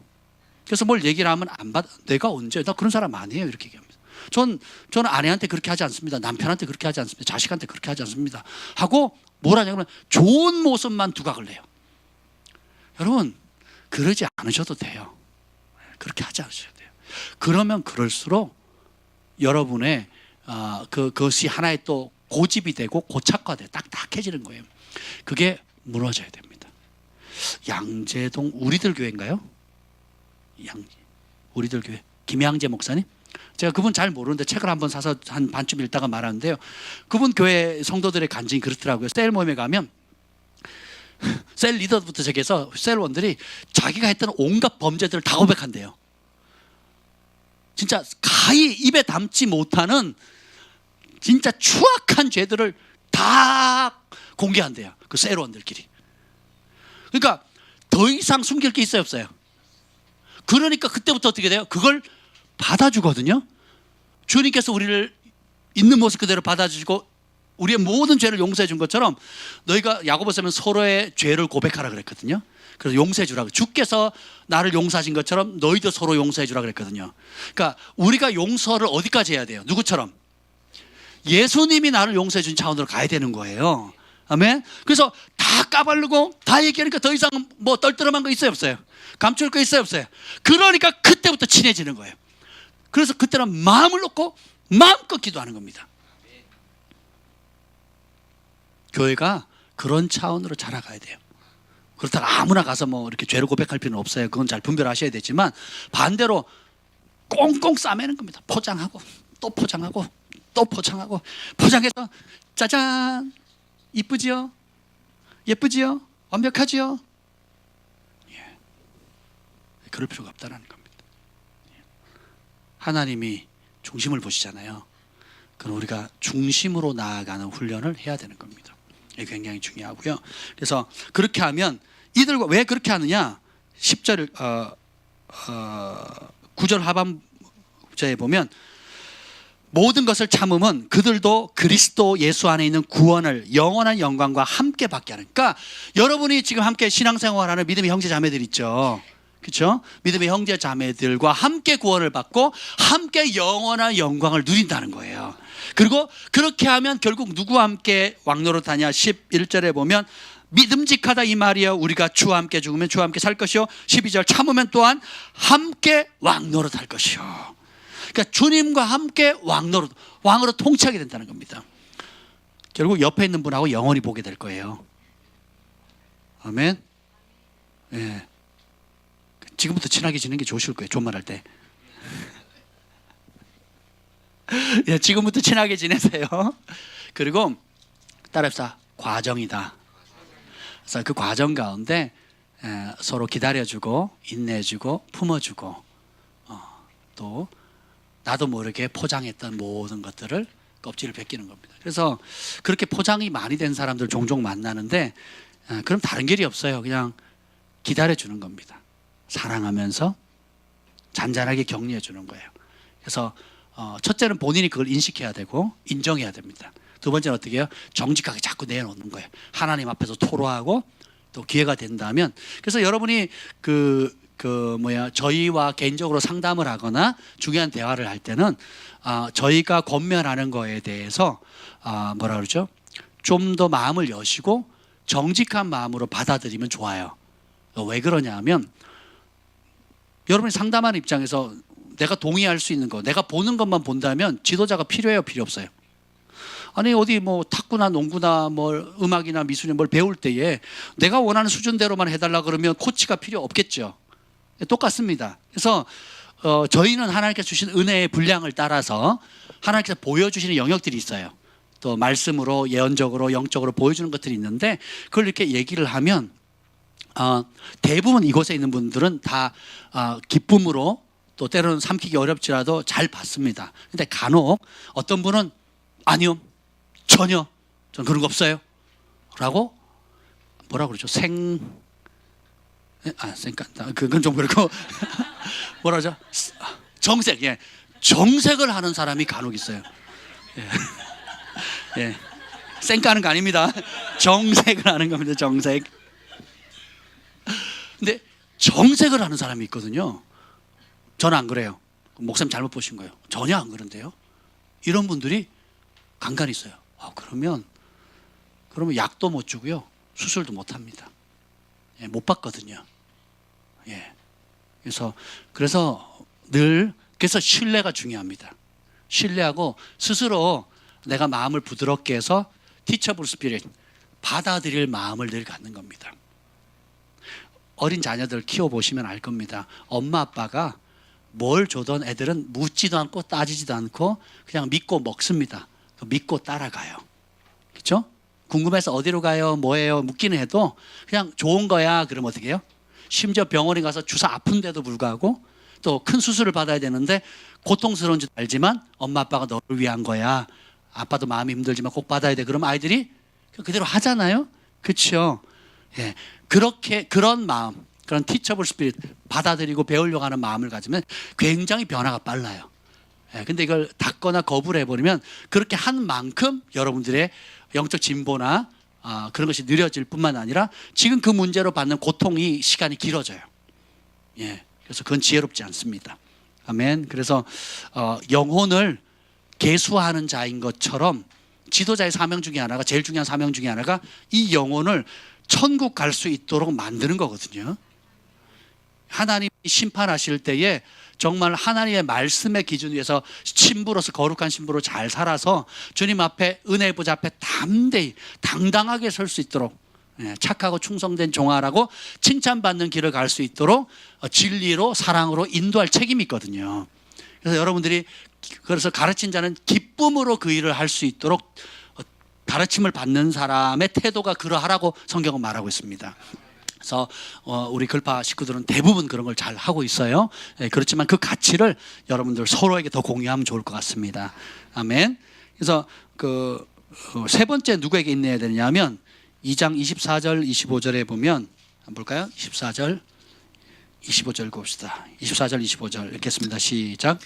그래서 뭘 얘기를 하면 안 받아. 내가 언제, 나 그런 사람 아니에요, 이렇게 얘기합니다. 저는 아내한테 그렇게 하지 않습니다. 남편한테 그렇게 하지 않습니다. 자식한테 그렇게 하지 않습니다. 하고 뭘 하냐면 좋은 모습만 두각을 내요. 여러분, 그러지 않으셔도 돼요. 그렇게 하지 않으셔도 돼요. 그러면 그럴수록 여러분의 그것이 하나의 또 고집이 되고 고착화돼 딱딱해지는 거예요. 그게 무너져야 됩니다. 양재동 우리들 교회인가요? 우리들 교회 김양재 목사님, 제가 그분 잘 모르는데 책을 한번 사서 한 반쯤 읽다가 말았는데요. 그분 교회 성도들의 간증이 그렇더라고요. 셀 모임에 가면 셀 리더부터 시작해서 셀원들이 자기가 했던 온갖 범죄들을 다 고백한대요. 진짜 가히 입에 담지 못하는 진짜 추악한 죄들을 다 공개한대요. 그 셀원들끼리. 그러니까 더 이상 숨길 게 있어요, 없어요? 그러니까 그때부터 어떻게 돼요? 그걸 받아주거든요. 주님께서 우리를 있는 모습 그대로 받아주시고 우리의 모든 죄를 용서해 준 것처럼 너희가 야고보서는 서로의 죄를 고백하라 그랬거든요. 그래서 용서해 주라고, 주께서 나를 용서하신 것처럼 너희도 서로 용서해 주라 그랬거든요. 그러니까 우리가 용서를 어디까지 해야 돼요? 누구처럼? 예수님이 나를 용서해 준 차원으로 가야 되는 거예요. 아멘. 그래서 다 까발르고 다 얘기하니까 더 이상 뭐 떨떠름한 거 있어요, 없어요? 감출 거 있어요, 없어요? 그러니까 그때부터 친해지는 거예요. 그래서 그때는 마음을 놓고 마음껏 기도하는 겁니다. 교회가 그런 차원으로 자라가야 돼요. 그렇다고 아무나 가서 뭐 이렇게 죄를 고백할 필요는 없어요. 그건 잘 분별하셔야 되지만, 반대로 꽁꽁 싸매는 겁니다. 포장하고 또 포장하고 또 포장하고, 포장해서 짜잔, 이쁘지요? 예쁘지요? 완벽하지요? 예. 그럴 필요가 없다는 겁니다. 예. 하나님이 중심을 보시잖아요. 그럼 우리가 중심으로 나아가는 훈련을 해야 되는 겁니다. 이게 굉장히 중요하고요. 그래서 그렇게 하면, 이들과 왜 그렇게 하느냐? 10절 9절 하반절에 보면 모든 것을 참음은 그들도 그리스도 예수 안에 있는 구원을 영원한 영광과 함께 받게 하는. 그러니까 여러분이 지금 함께 신앙생활하는 믿음의 형제 자매들 있죠, 그렇죠? 믿음의 형제 자매들과 함께 구원을 받고 함께 영원한 영광을 누린다는 거예요. 그리고 그렇게 하면 결국 누구와 함께 왕노릇하냐? 11절에 보면 믿음직하다 이 말이여, 우리가 주와 함께 죽으면 주와 함께 살 것이요, 12절 참으면 또한 함께 왕노릇할 것이요. 그러니까 주님과 함께 왕으로 통치하게 된다는 겁니다. 결국 옆에 있는 분하고 영원히 보게 될 거예요. 아멘. 예. 지금부터 친하게 지내는 게 좋으실 거예요. 존말할 때. 예, 지금부터 친하게 지내세요. 그리고 따라합시다. 과정이다. 그래서 그 과정 가운데 서로 기다려주고 인내해주고 품어주고 또 나도 모르게 포장했던 모든 것들을 껍질을 벗기는 겁니다. 그래서 그렇게 포장이 많이 된 사람들 종종 만나는데 그럼 다른 길이 없어요. 그냥 기다려주는 겁니다. 사랑하면서 잔잔하게 격려해 주는 거예요. 그래서 첫째는 본인이 그걸 인식해야 되고 인정해야 됩니다. 두 번째는 어떻게 해요? 정직하게 자꾸 내놓는 거예요. 하나님 앞에서 토로하고 또 기회가 된다면. 그래서 여러분이 저희와 개인적으로 상담을 하거나 중요한 대화를 할 때는 저희가 권면하는 거에 대해서 뭐라 그러죠? 좀 더 마음을 여시고 정직한 마음으로 받아들이면 좋아요. 왜 그러냐 하면 여러분이 상담하는 입장에서 내가 동의할 수 있는 거, 내가 보는 것만 본다면 지도자가 필요해요, 필요 없어요? 아니 어디 뭐 탁구나 농구나 뭐 음악이나 미술이나 뭘 배울 때에 내가 원하는 수준대로만 해달라 그러면 코치가 필요 없겠죠. 똑같습니다. 그래서 저희는 하나님께서 주신 은혜의 분량을 따라서 하나님께서 보여주시는 영역들이 있어요. 또 말씀으로 예언적으로 영적으로 보여주는 것들이 있는데 그걸 이렇게 얘기를 하면 대부분 이곳에 있는 분들은 다 기쁨으로 또 때로는 삼키기 어렵지라도 잘 받습니다. 근데 간혹 어떤 분은 아니요, 전혀 저는 그런 거 없어요 라고 뭐라 그러죠? 그건 좀 그렇고 뭐라 그러죠? 정색, 예, 정색을 하는 사람이 간혹 있어요. 예. 예. 쌩까는 거 아닙니다. 정색을 하는 겁니다. 정색. 근데 정색을 하는 사람이 있거든요. 저는 안 그래요. 목사님 잘못 보신 거예요. 전혀 안 그런데요. 이런 분들이 간간히 있어요. 그러면 약도 못 주고요. 수술도 못 합니다. 예, 못 받거든요. 예. 그래서 신뢰가 중요합니다. 신뢰하고 스스로 내가 마음을 부드럽게 해서 teachable spirit, 받아들일 마음을 늘 갖는 겁니다. 어린 자녀들 키워보시면 알 겁니다. 엄마 아빠가 뭘 줘던 애들은 묻지도 않고 따지지도 않고 그냥 믿고 먹습니다. 믿고 따라가요. 그렇죠? 궁금해서 어디로 가요? 뭐예요? 묻기는 해도 그냥 좋은 거야. 그러면 어떻게 해요? 심지어 병원에 가서 주사 아픈데도 불구하고 또 큰 수술을 받아야 되는데 고통스러운 줄 알지만 엄마 아빠가 너를 위한 거야. 아빠도 마음이 힘들지만 꼭 받아야 돼. 그럼 아이들이 그대로 하잖아요. 그렇죠? 예. 그런 마음, 그런 teachable spirit, 받아들이고 배우려고 하는 마음을 가지면 굉장히 변화가 빨라요. 예. 근데 이걸 닫거나 거부를 해버리면 그렇게 한 만큼 여러분들의 영적 진보나 그런 것이 느려질 뿐만 아니라 지금 그 문제로 받는 고통이 시간이 길어져요. 예. 그래서 그건 지혜롭지 않습니다. 아멘. 그래서 영혼을 계수하는 자인 것처럼 지도자의 사명 중에 하나가, 제일 중요한 사명 중에 하나가 이 영혼을 천국 갈 수 있도록 만드는 거거든요. 하나님이 심판하실 때에 정말 하나님의 말씀의 기준 위에서 신부로서 거룩한 신부로 잘 살아서 주님 앞에 은혜의 보좌 앞에 담대히 당당하게 설 수 있도록, 착하고 충성된 종아라고 칭찬받는 길을 갈 수 있도록 진리로 사랑으로 인도할 책임이 있거든요. 그래서 여러분들이 가르친 자는 기쁨으로 그 일을 할 수 있도록 가르침을 받는 사람의 태도가 그러하라고 성경은 말하고 있습니다. 그래서 우리 글파 식구들은 대부분 그런 걸 잘 하고 있어요. 그렇지만 그 가치를 여러분들 서로에게 더 공유하면 좋을 것 같습니다. 아멘. 그래서 세 번째 누구에게 인내해야 되느냐면 2장 24절 25절에 보면 한번 볼까요? 24절 25절 봅시다. 24절 25절 읽겠습니다. 시작.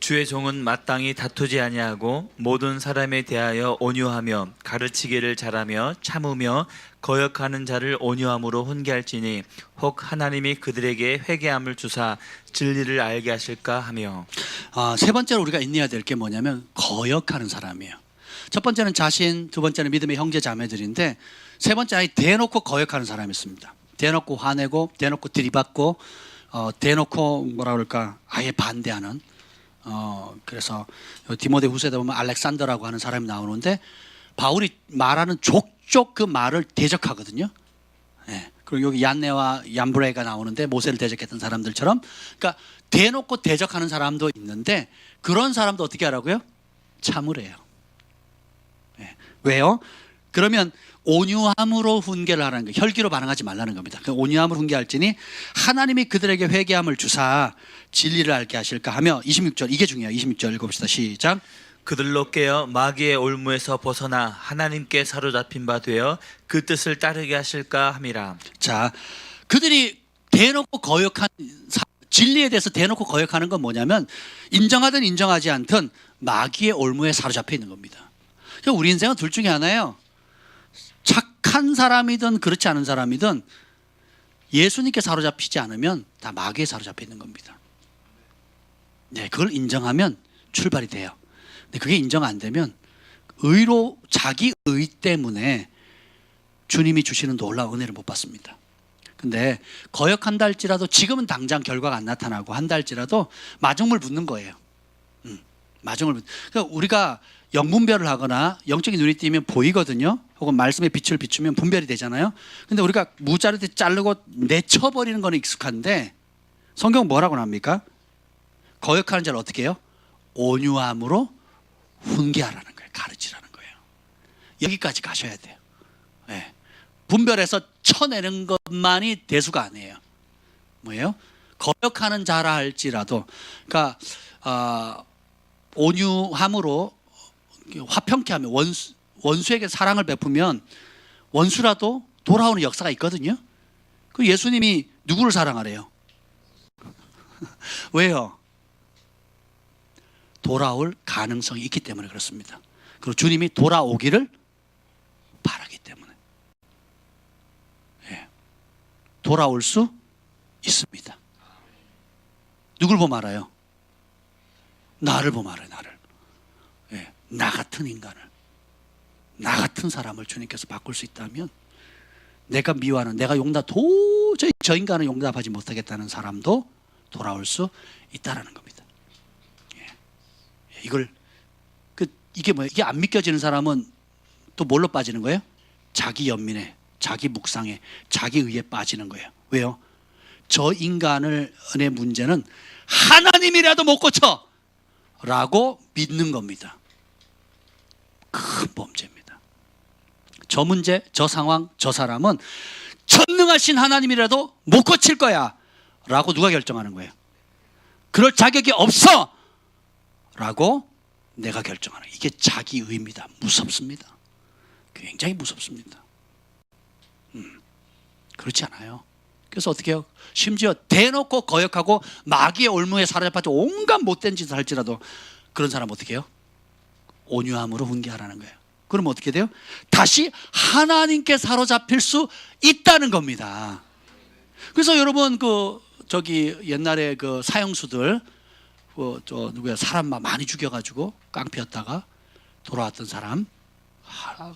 주의 종은 마땅히 다투지 아니하고 모든 사람에 대하여 온유하며 가르치기를 잘하며 참으며 거역하는 자를 온유함으로 훈계할지니 혹 하나님이 그들에게 회개함을 주사 진리를 알게 하실까 하며. 세 번째로 우리가 인내해야 될 게 뭐냐면 거역하는 사람이에요. 첫 번째는 자신, 두 번째는 믿음의 형제 자매들인데 세 번째 아예 대놓고 거역하는 사람이 있습니다. 대놓고 화내고 대놓고 들이받고 대놓고 뭐라 그럴까 아예 반대하는 그래서 디모데후서에 보면 알렉산더라고 하는 사람이 나오는데 바울이 말하는 족족 그 말을 대적하거든요. 예. 그리고 여기 얀네와 얀브레가 나오는데 모세를 대적했던 사람들처럼, 그러니까 대놓고 대적하는 사람도 있는데 그런 사람도 어떻게 하라고요? 참으래요. 예. 왜요? 그러면 온유함으로 훈계를 하라는 거예요. 혈기로 반응하지 말라는 겁니다. 그 온유함으로 훈계할지니 하나님이 그들에게 회개함을 주사 진리를 알게 하실까 하며 26절, 이게 중요해요. 26절 읽어봅시다. 시작. 그들로 깨어 마귀의 올무에서 벗어나 하나님께 사로잡힌 바 되어 그 뜻을 따르게 하실까 함이라. 자, 그들이 대놓고 거역한 진리에 대해서 대놓고 거역하는 건 뭐냐면 인정하든 인정하지 않든 마귀의 올무에 사로잡혀 있는 겁니다. 그러니까 우리 인생은 둘 중에 하나예요. 착한 사람이든 그렇지 않은 사람이든 예수님께 사로잡히지 않으면 다 마귀에 사로잡혀 있는 겁니다. 네, 그걸 인정하면 출발이 돼요. 근데 그게 인정 안 되면 의로 자기 의 때문에 주님이 주시는 놀라운 은혜를 못 받습니다. 근데 거역한다 할지라도 지금은 당장 결과가 안 나타나고 한다 할지라도 마중물 붙는 거예요. 마중물. 그러니까 우리가 영분별을 하거나 영적인 눈이 띄면 보이거든요. 혹은 말씀의 빛을 비추면 분별이 되잖아요. 근데 우리가 무자르게 자르고 내쳐버리는 거는 익숙한데 성경은 뭐라고 합니까? 거역하는 자를 어떻게 해요? 온유함으로 훈계하라는 거예요. 가르치라는 거예요. 여기까지 가셔야 돼요. 네. 분별해서 쳐내는 것만이 대수가 아니에요. 뭐예요? 거역하는 자라 할지라도, 그러니까 온유함으로 화평케 하면 원수에게 사랑을 베푸면 원수라도 돌아오는 역사가 있거든요. 그 예수님이 누구를 사랑하래요? 왜요? 돌아올 가능성이 있기 때문에 그렇습니다. 그리고 주님이 돌아오기를 바라기 때문에. 예. 돌아올 수 있습니다. 누굴 보면 알아요? 나를 보면 알아요. 나를. 예. 나 같은 인간을, 나 같은 사람을 주님께서 바꿀 수 있다면 내가 미워하는, 내가 도저히 저 인간은 용납하지 못하겠다는 사람도 돌아올 수 있다라는 겁니다. 이걸 이게 뭐예요? 이게 안 믿겨지는 사람은 또 뭘로 빠지는 거예요? 자기 연민에, 자기 묵상에, 자기 의에 빠지는 거예요. 왜요? 저 인간의 문제는 하나님이라도 못 고쳐 라고 믿는 겁니다. 큰 범죄입니다. 저 문제, 저 상황, 저 사람은 전능하신 하나님이라도 못 고칠 거야 라고 누가 결정하는 거예요? 그럴 자격이 없어 라고 내가 결정하는, 이게 자기의입니다. 무섭습니다. 굉장히 무섭습니다. 그렇지 않아요. 그래서 어떻게 해요? 심지어 대놓고 거역하고 마귀의 올무에 사로잡혀 온갖 못된 짓을 할지라도 그런 사람 어떻게 해요? 온유함으로 훈계하라는 거예요. 그러면 어떻게 돼요? 다시 하나님께 사로잡힐 수 있다는 겁니다. 그래서 여러분 옛날에 그 사형수들 누구야, 사람 많이 죽여가지고 깡패였다가 돌아왔던 사람,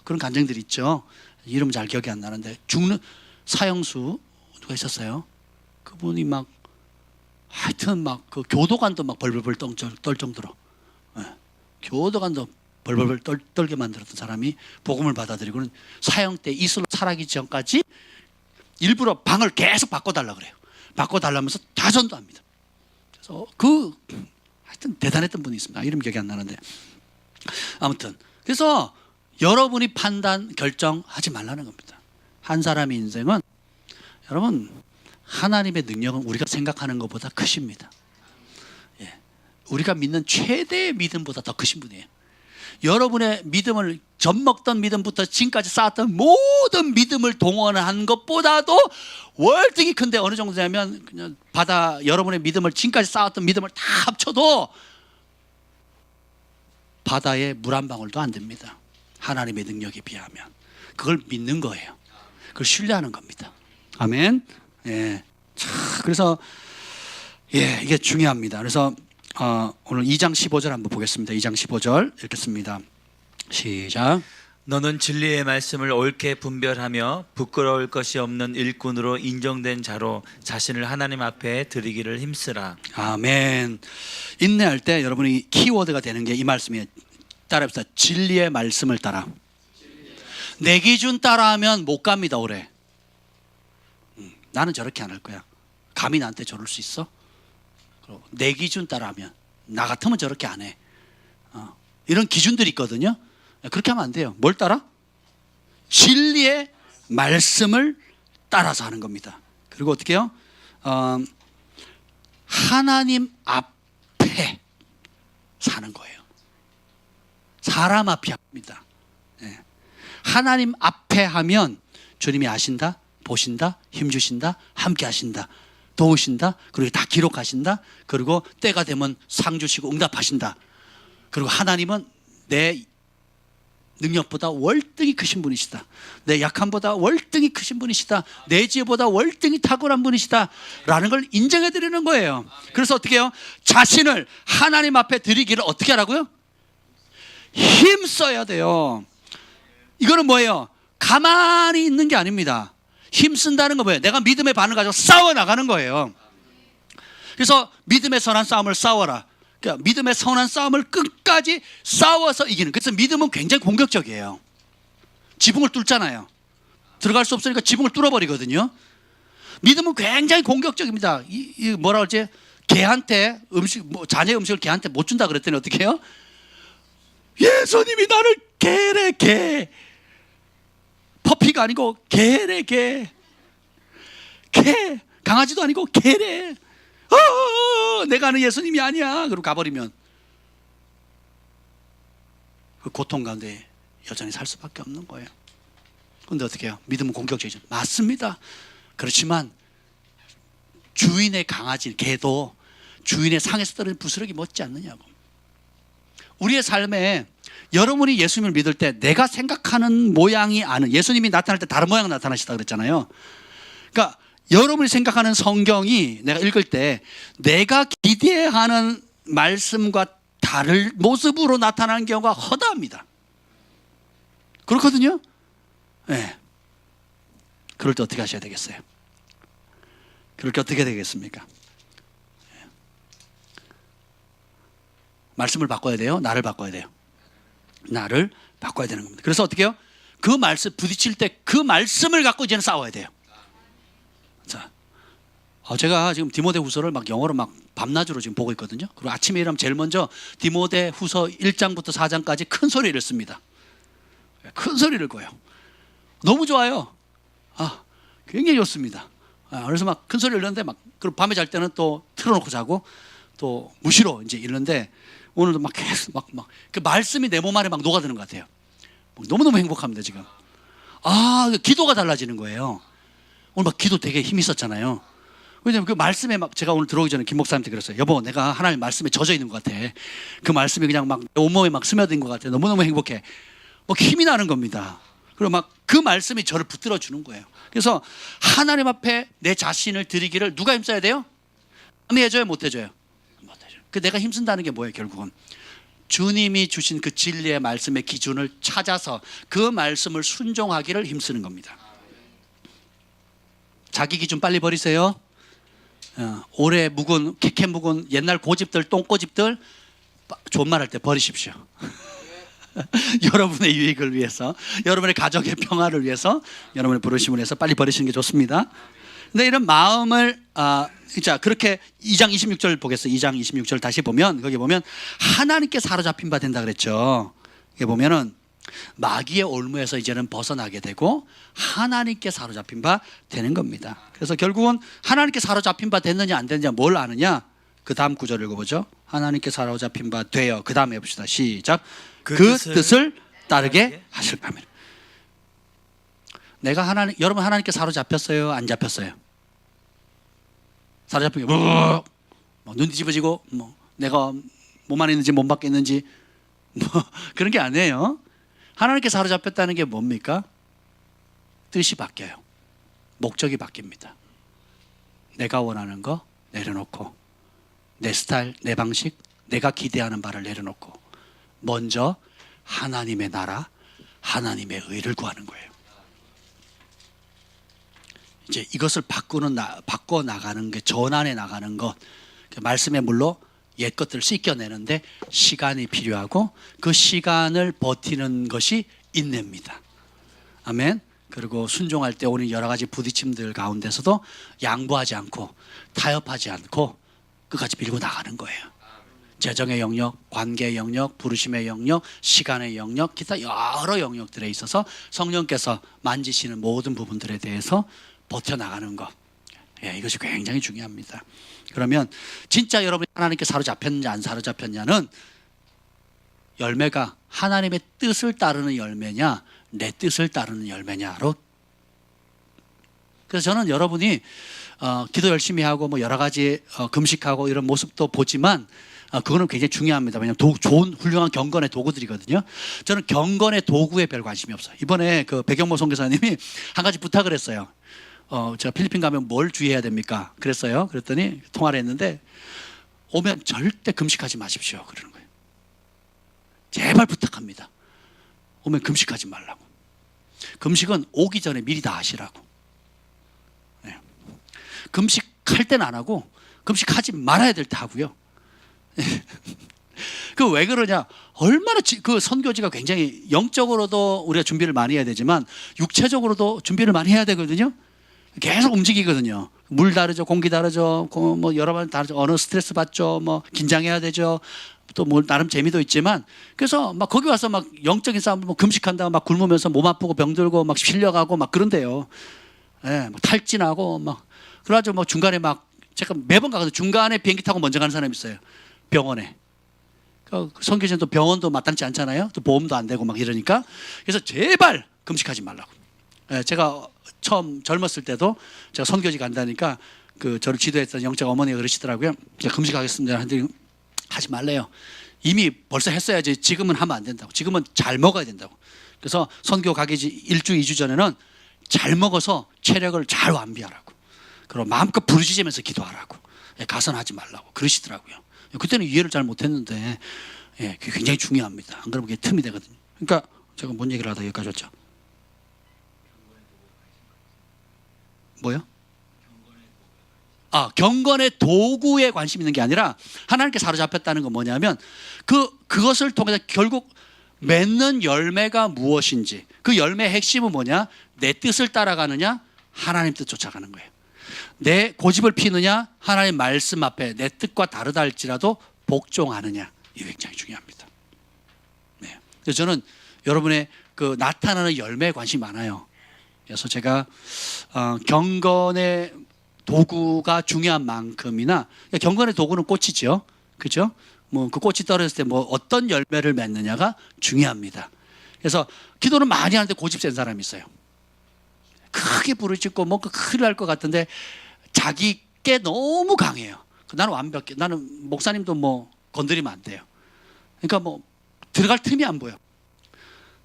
그런 간증들이 있죠. 이름 잘 기억이 안 나는데 죽는 사형수 누가 있었어요? 그분이 하여튼 그 교도관도 벌벌벌 떨 정도로, 교도관도 벌벌벌 떨게 만들었던 사람이 복음을 받아들이고는 사형 때 이슬로 살아기 전까지 일부러 방을 계속 바꿔달라 그래요. 바꿔달라면서 다 전도합니다. 그래서 하여튼 대단했던 분이 있습니다. 이름 기억이 안 나는데 아무튼 그래서 여러분이 판단 결정하지 말라는 겁니다. 한 사람의 인생은 여러분 하나님의 능력은 우리가 생각하는 것보다 크십니다. 예. 우리가 믿는 최대의 믿음보다 더 크신 분이에요. 여러분의 믿음을 젖먹던 믿음부터 지금까지 쌓았던 모든 믿음을 동원한 것보다도 월등히 큰데 어느 정도 되면 그냥 여러분의 믿음을 지금까지 쌓았던 믿음을 다 합쳐도 바다에 물 한 방울도 안 됩니다. 하나님의 능력에 비하면. 그걸 믿는 거예요. 그걸 신뢰하는 겁니다. 아멘. 예. 그래서 이게 중요합니다. 그래서 오늘 2장 15절 한번 보겠습니다. 2장 15절 읽겠습니다. 시작. 너는 진리의 말씀을 옳게 분별하며 부끄러울 것이 없는 일꾼으로 인정된 자로 자신을 하나님 앞에 드리기를 힘쓰라. 아멘. 인내할 때 여러분이 키워드가 되는 게 이 말씀이에요. 따라합시다. 진리의 말씀을 따라. 내 기준 따라하면 못 갑니다 오래. 나는 저렇게 안 할 거야. 감히 나한테 저럴 수 있어? 내 기준 따라하면 나 같으면 저렇게 안 해. 이런 기준들이 있거든요. 그렇게 하면 안 돼요. 뭘 따라? 진리의 말씀을 따라서 하는 겁니다. 그리고 어떻게 해요? 하나님 앞에 사는 거예요. 사람 앞이 합니다. 하나님 앞에 하면 주님이 아신다, 보신다, 힘주신다, 함께 하신다, 도우신다, 그리고 다 기록하신다, 그리고 때가 되면 상 주시고 응답하신다. 그리고 하나님은 내 능력보다 월등히 크신 분이시다. 내 약함보다 월등히 크신 분이시다. 내 지혜보다 월등히 탁월한 분이시다 라는 걸 인정해 드리는 거예요. 그래서 어떻게 해요? 자신을 하나님 앞에 드리기를 어떻게 하라고요? 힘써야 돼요. 이거는 뭐예요? 가만히 있는 게 아닙니다. 힘쓴다는 건 뭐예요? 내가 믿음의 반을 가지고 싸워 나가는 거예요. 그래서 믿음의 선한 싸움을 싸워라. 그러니까 믿음의 선한 싸움을 끝까지 싸워서 이기는. 그래서 믿음은 굉장히 공격적이에요. 지붕을 뚫잖아요. 들어갈 수 없으니까 지붕을 뚫어버리거든요. 믿음은 굉장히 공격적입니다. 이 뭐라 그러지? 개한테 음식, 자녀 음식을 개한테 못 준다 그랬더니 어떻게 해요? 예수님이 나를 개래 개. 퍼피가 아니고 개래 개. 개. 강아지도 아니고 개래. 내가 아는 예수님이 아니야. 그리고 가버리면 그 고통 가운데 여전히 살 수밖에 없는 거예요. 그런데 어떻게 해요? 믿음은 공격적이죠. 맞습니다. 그렇지만 주인의 강아지, 개도 주인의 상에서 떨어진 부스러기 못지 않느냐고. 우리의 삶에 여러분이 예수님을 믿을 때 내가 생각하는 모양이 아는, 예수님이 나타날 때 다른 모양 나타나시다 그랬잖아요. 그러니까 여러분이 생각하는 성경이 내가 읽을 때 내가 기대하는 말씀과 다른 모습으로 나타나는 경우가 허다합니다. 그렇거든요. 네. 그럴 때 어떻게 하셔야 되겠어요? 그럴 때 어떻게 되겠습니까? 말씀을 바꿔야 돼요? 나를 바꿔야 돼요? 나를 바꿔야 되는 겁니다. 그래서 어떻게 해요? 그 말씀 부딪힐 때 그 말씀을 갖고 이제는 싸워야 돼요. 자, 제가 지금 디모데후서를 막 영어로 막 밤낮으로 지금 보고 있거든요. 그리고 아침에 일어나면 제일 먼저 디모데후서 1장부터 4장까지 큰 소리를 씁니다. 큰 소리를 꺼요. 너무 좋아요. 굉장히 좋습니다. 그래서 막 큰 소리를 읽는데 막 그리고 밤에 잘 때는 또 틀어놓고 자고 또 무시로 이제 읽는데 오늘도 막 계속 막 그 말씀이 내 몸 안에 막 녹아드는 것 같아요. 너무너무 행복합니다 지금. 기도가 달라지는 거예요. 오늘 막 기도 되게 힘이 있었잖아요. 왜냐면 그 말씀에 막 제가 오늘 들어오기 전에 김 목사님한테 그랬어요. 여보, 내가 하나님 말씀에 젖어 있는 것 같아. 그 말씀이 그냥 막 온몸에 막 스며든 것 같아. 너무너무 행복해. 막 힘이 나는 겁니다. 그리고 막 그 말씀이 저를 붙들어 주는 거예요. 그래서 하나님 앞에 내 자신을 드리기를 누가 힘써야 돼요? 남이 해줘요? 못 해줘요? 못 해줘요. 그 내가 힘쓴다는 게 뭐예요? 결국은 주님이 주신 그 진리의 말씀의 기준을 찾아서 그 말씀을 순종하기를 힘쓰는 겁니다. 자기 기준 빨리 버리세요. 오래 묵은 캐캐 묵은 옛날 고집들, 똥고집들 존말할 때 버리십시오. 여러분의 유익을 위해서, 여러분의 가족의 평화를 위해서, 여러분의 부르심을 위해서 빨리 버리시는 게 좋습니다. 근데 이런 마음을 자, 그렇게 2장 26절 보겠어요. 2장 26절 다시 보면 거기 보면 하나님께 사로잡힌 바 된다 그랬죠. 여기 보면은 마귀의 올무에서 이제는 벗어나게 되고 하나님께 사로잡힌 바 되는 겁니다. 그래서 결국은 하나님께 사로잡힌 바 됐느냐 안 됐느냐 뭘 아느냐? 그 다음 구절 읽어보죠. 하나님께 사로잡힌 바 되어, 그 다음에 해봅시다. 시작. 그 뜻을 따르게 하실 겁니다. 여러분 하나님께 사로잡혔어요? 안 잡혔어요? 사로잡힌 게 눈 뒤집어지고 내가 몸 안에 있는지 몸 밖에 있는지 그런 게 아니에요. 하나님께 사로잡혔다는 게 뭡니까? 뜻이 바뀌어요. 목적이 바뀝니다. 내가 원하는 거 내려놓고 내 스타일, 내 방식, 내가 기대하는 바를 내려놓고 먼저 하나님의 나라, 하나님의 의를 구하는 거예요. 이제 이것을 바꿔 나가는 게, 전환해 나가는 것, 말씀의 물로 옛 것들을 씻겨내는데 시간이 필요하고, 그 시간을 버티는 것이 인내입니다. 아멘. 그리고 순종할 때 오는 여러 가지 부딪힘들 가운데서도 양보하지 않고 타협하지 않고 끝까지 밀고 나가는 거예요. 재정의 영역, 관계의 영역, 부르심의 영역, 시간의 영역, 기타 여러 영역들에 있어서 성령께서 만지시는 모든 부분들에 대해서 버텨나가는 것, 이것이 굉장히 중요합니다. 그러면 진짜 여러분이 하나님께 사로잡혔는지 안 사로잡혔냐는 열매가 하나님의 뜻을 따르는 열매냐, 내 뜻을 따르는 열매냐로. 그래서 저는 여러분이 기도 열심히 하고 뭐 여러 가지 금식하고 이런 모습도 보지만 그거는 굉장히 중요합니다. 왜냐하면 좋은 훌륭한 경건의 도구들이거든요. 저는 경건의 도구에 별 관심이 없어요. 이번에 그 백영모 선교사님이 한 가지 부탁을 했어요. 제가 필리핀 가면 뭘 주의해야 됩니까? 그랬어요. 그랬더니 통화를 했는데, 오면 절대 금식하지 마십시오 그러는 거예요. 제발 부탁합니다. 오면 금식하지 말라고. 금식은 오기 전에 미리 다 하시라고. 네. 금식할 때는 안 하고 금식하지 말아야 될 때 하고요. 그 왜 그러냐? 얼마나 그 선교지가 굉장히 영적으로도 우리가 준비를 많이 해야 되지만 육체적으로도 준비를 많이 해야 되거든요. 계속 움직이거든요. 물 다르죠, 공기 다르죠, 뭐 여러 번 다르죠. 어느 스트레스 받죠, 뭐 긴장해야 되죠. 또 뭐 나름 재미도 있지만, 그래서 막 거기 와서 막 영적인 싸움, 뭐 금식한다고 막 굶으면서 몸 아프고 병들고 막 실려가고 막 그런데요. 막 탈진하고 막 그래가지고 뭐 중간에 막 제가 매번 가거든요. 중간에 비행기 타고 먼저 가는 사람이 있어요. 병원에. 선교지는 또 병원도 마땅치 않잖아요. 또 보험도 안 되고 막 이러니까. 그래서 제발 금식하지 말라고. 제가 처음 젊었을 때도 제가 선교지 간다니까 그 저를 지도했던 영적 어머니가 그러시더라고요. 제가 금식하겠습니다. 하는데 하지 말래요. 이미 벌써 했어야지. 지금은 하면 안 된다고. 지금은 잘 먹어야 된다고. 그래서 선교 가기 1주, 2주 전에는 잘 먹어서 체력을 잘 완비하라고. 그리고 마음껏 부르짖으면서 기도하라고. 가선하지 말라고 그러시더라고요. 그때는 이해를 잘 못했는데, 그게 굉장히 중요합니다. 안 그러면 그게 틈이 되거든요. 그러니까 제가 뭔 얘기를 하다 여기까지 왔죠? 뭐요? 경건의 도구에 관심 있는 게 아니라 하나님께 사로잡혔다는 건 뭐냐면 그것을 통해서 결국 맺는 열매가 무엇인지, 그 열매의 핵심은 뭐냐? 내 뜻을 따라가느냐, 하나님 뜻 쫓아가는 거예요. 내 고집을 피느냐, 하나님 말씀 앞에 내 뜻과 다르다 할지라도 복종하느냐, 이게 굉장히 중요합니다. 네. 그래서 저는 여러분의 그 나타나는 열매에 관심이 많아요. 그래서 제가 경건의 도구가 중요한 만큼이나, 경건의 도구는 꽃이죠, 그죠? 뭐 그 꽃이 떨어졌을 때 뭐 어떤 열매를 맺느냐가 중요합니다. 그래서 기도는 많이 하는데 고집 센 사람이 있어요. 크게 부르짖고 뭐 큰일 날 것 같은데 자기께 너무 강해요. 나는 완벽해. 나는 목사님도 뭐 건드리면 안 돼요. 그러니까 뭐 들어갈 틈이 안 보여.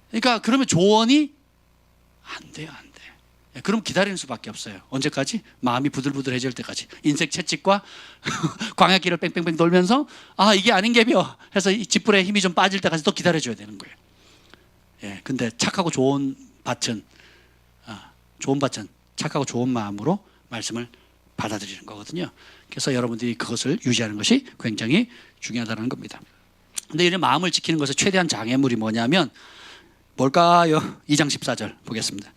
그러니까 그러면 조언이 안 돼요, 안 돼. 그럼 기다리는 수밖에 없어요. 언제까지? 마음이 부들부들해질 때까지. 인생 채찍과 광야길을 뺑뺑뺑 돌면서 이게 아닌 게벼 해서 이 짓불에 힘이 좀 빠질 때까지 또 기다려줘야 되는 거예요. 근데 착하고 좋은 밭은 착하고 좋은 마음으로 말씀을 받아들이는 거거든요. 그래서 여러분들이 그것을 유지하는 것이 굉장히 중요하다는 겁니다. 근데 이런 마음을 지키는 것의 최대한 장애물이 뭐냐면 뭘까요? 2장 14절 보겠습니다.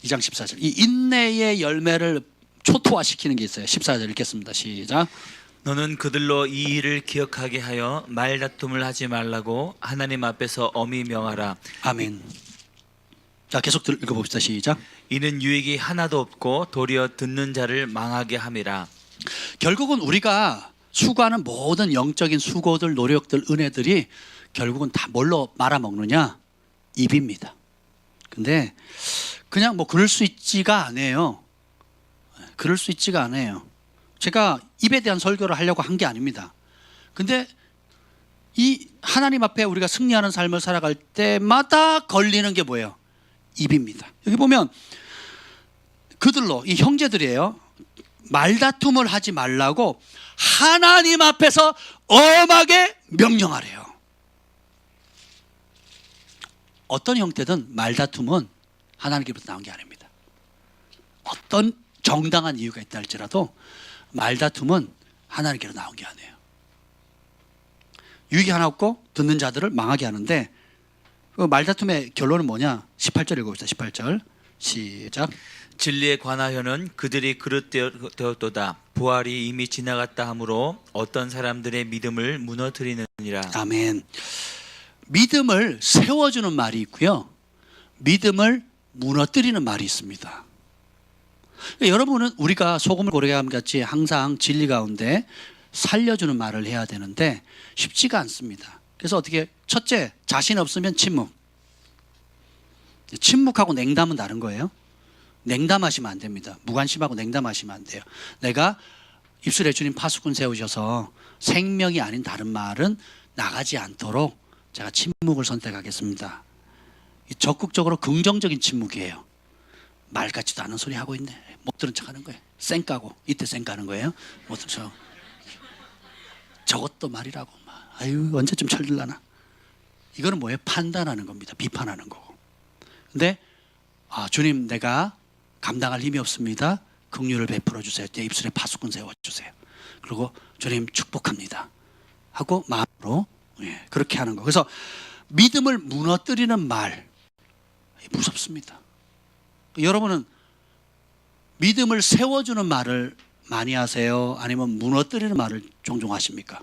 2장 14절. 이 인내의 열매를 초토화시키는 게 있어요. 14절 읽겠습니다. 시작. 너는 그들로 이 일을 기억하게 하여 말다툼을 하지 말라고 하나님 앞에서 엄히 명하라. 아멘. 자, 계속 읽어봅시다. 시작. 이는 유익이 하나도 없고 도리어 듣는 자를 망하게 함이라. 결국은 우리가 수고하는 모든 영적인 수고들, 노력들, 은혜들이 결국은 다 뭘로 말아먹느냐? 입입니다. 근데 그냥 뭐 그럴 수 있지가 않아요. 그럴 수 있지가 않아요. 제가 입에 대한 설교를 하려고 한 게 아닙니다. 근데 이 하나님 앞에 우리가 승리하는 삶을 살아갈 때마다 걸리는 게 뭐예요? 입입니다. 여기 보면 그들로, 이 형제들이에요. 말다툼을 하지 말라고 하나님 앞에서 엄하게 명령하래요. 어떤 형태든 말다툼은 하나님께로부터 나온 게 아닙니다. 어떤 정당한 이유가 있다 할지라도 말다툼은 하나님께로 나온 게 아니에요. 유익이 하나 없고 듣는 자들을 망하게 하는데, 그 말다툼의 결론은 뭐냐? 18절 읽어봅시다. 18절 시작. 진리에 관하여는 그들이 그릇되었도다. 부활이 이미 지나갔다 하므로 어떤 사람들의 믿음을 무너뜨리느니라. 아멘. 믿음을 세워주는 말이 있고요, 믿음을 무너뜨리는 말이 있습니다. 여러분은 우리가 소금을 고르게 함 같이 항상 진리 가운데 살려주는 말을 해야 되는데 쉽지가 않습니다. 그래서 어떻게, 첫째, 자신 없으면 침묵. 침묵하고 냉담은 다른 거예요. 냉담하시면 안 됩니다. 무관심하고 냉담하시면 안 돼요. 내가 입술에 주님 파수꾼 세우셔서 생명이 아닌 다른 말은 나가지 않도록 제가 침묵을 선택하겠습니다. 적극적으로 긍정적인 침묵이에요. 말 같지도 않은 소리 하고 있네. 못 들은 척 하는 거예요. 쌩 까고, 이때 쌩 까는 거예요. 못 들은 척. 저것도 말이라고. 아유, 언제쯤 철들라나. 이거는 뭐예요? 판단하는 겁니다. 비판하는 거고. 근데 주님, 내가 감당할 힘이 없습니다. 긍휼을 베풀어 주세요. 내 입술에 파수꾼 세워 주세요. 그리고 주님 축복합니다 하고 마음으로 그렇게 하는 거. 그래서 믿음을 무너뜨리는 말, 무섭습니다. 여러분은 믿음을 세워주는 말을 많이 하세요? 아니면 무너뜨리는 말을 종종 하십니까?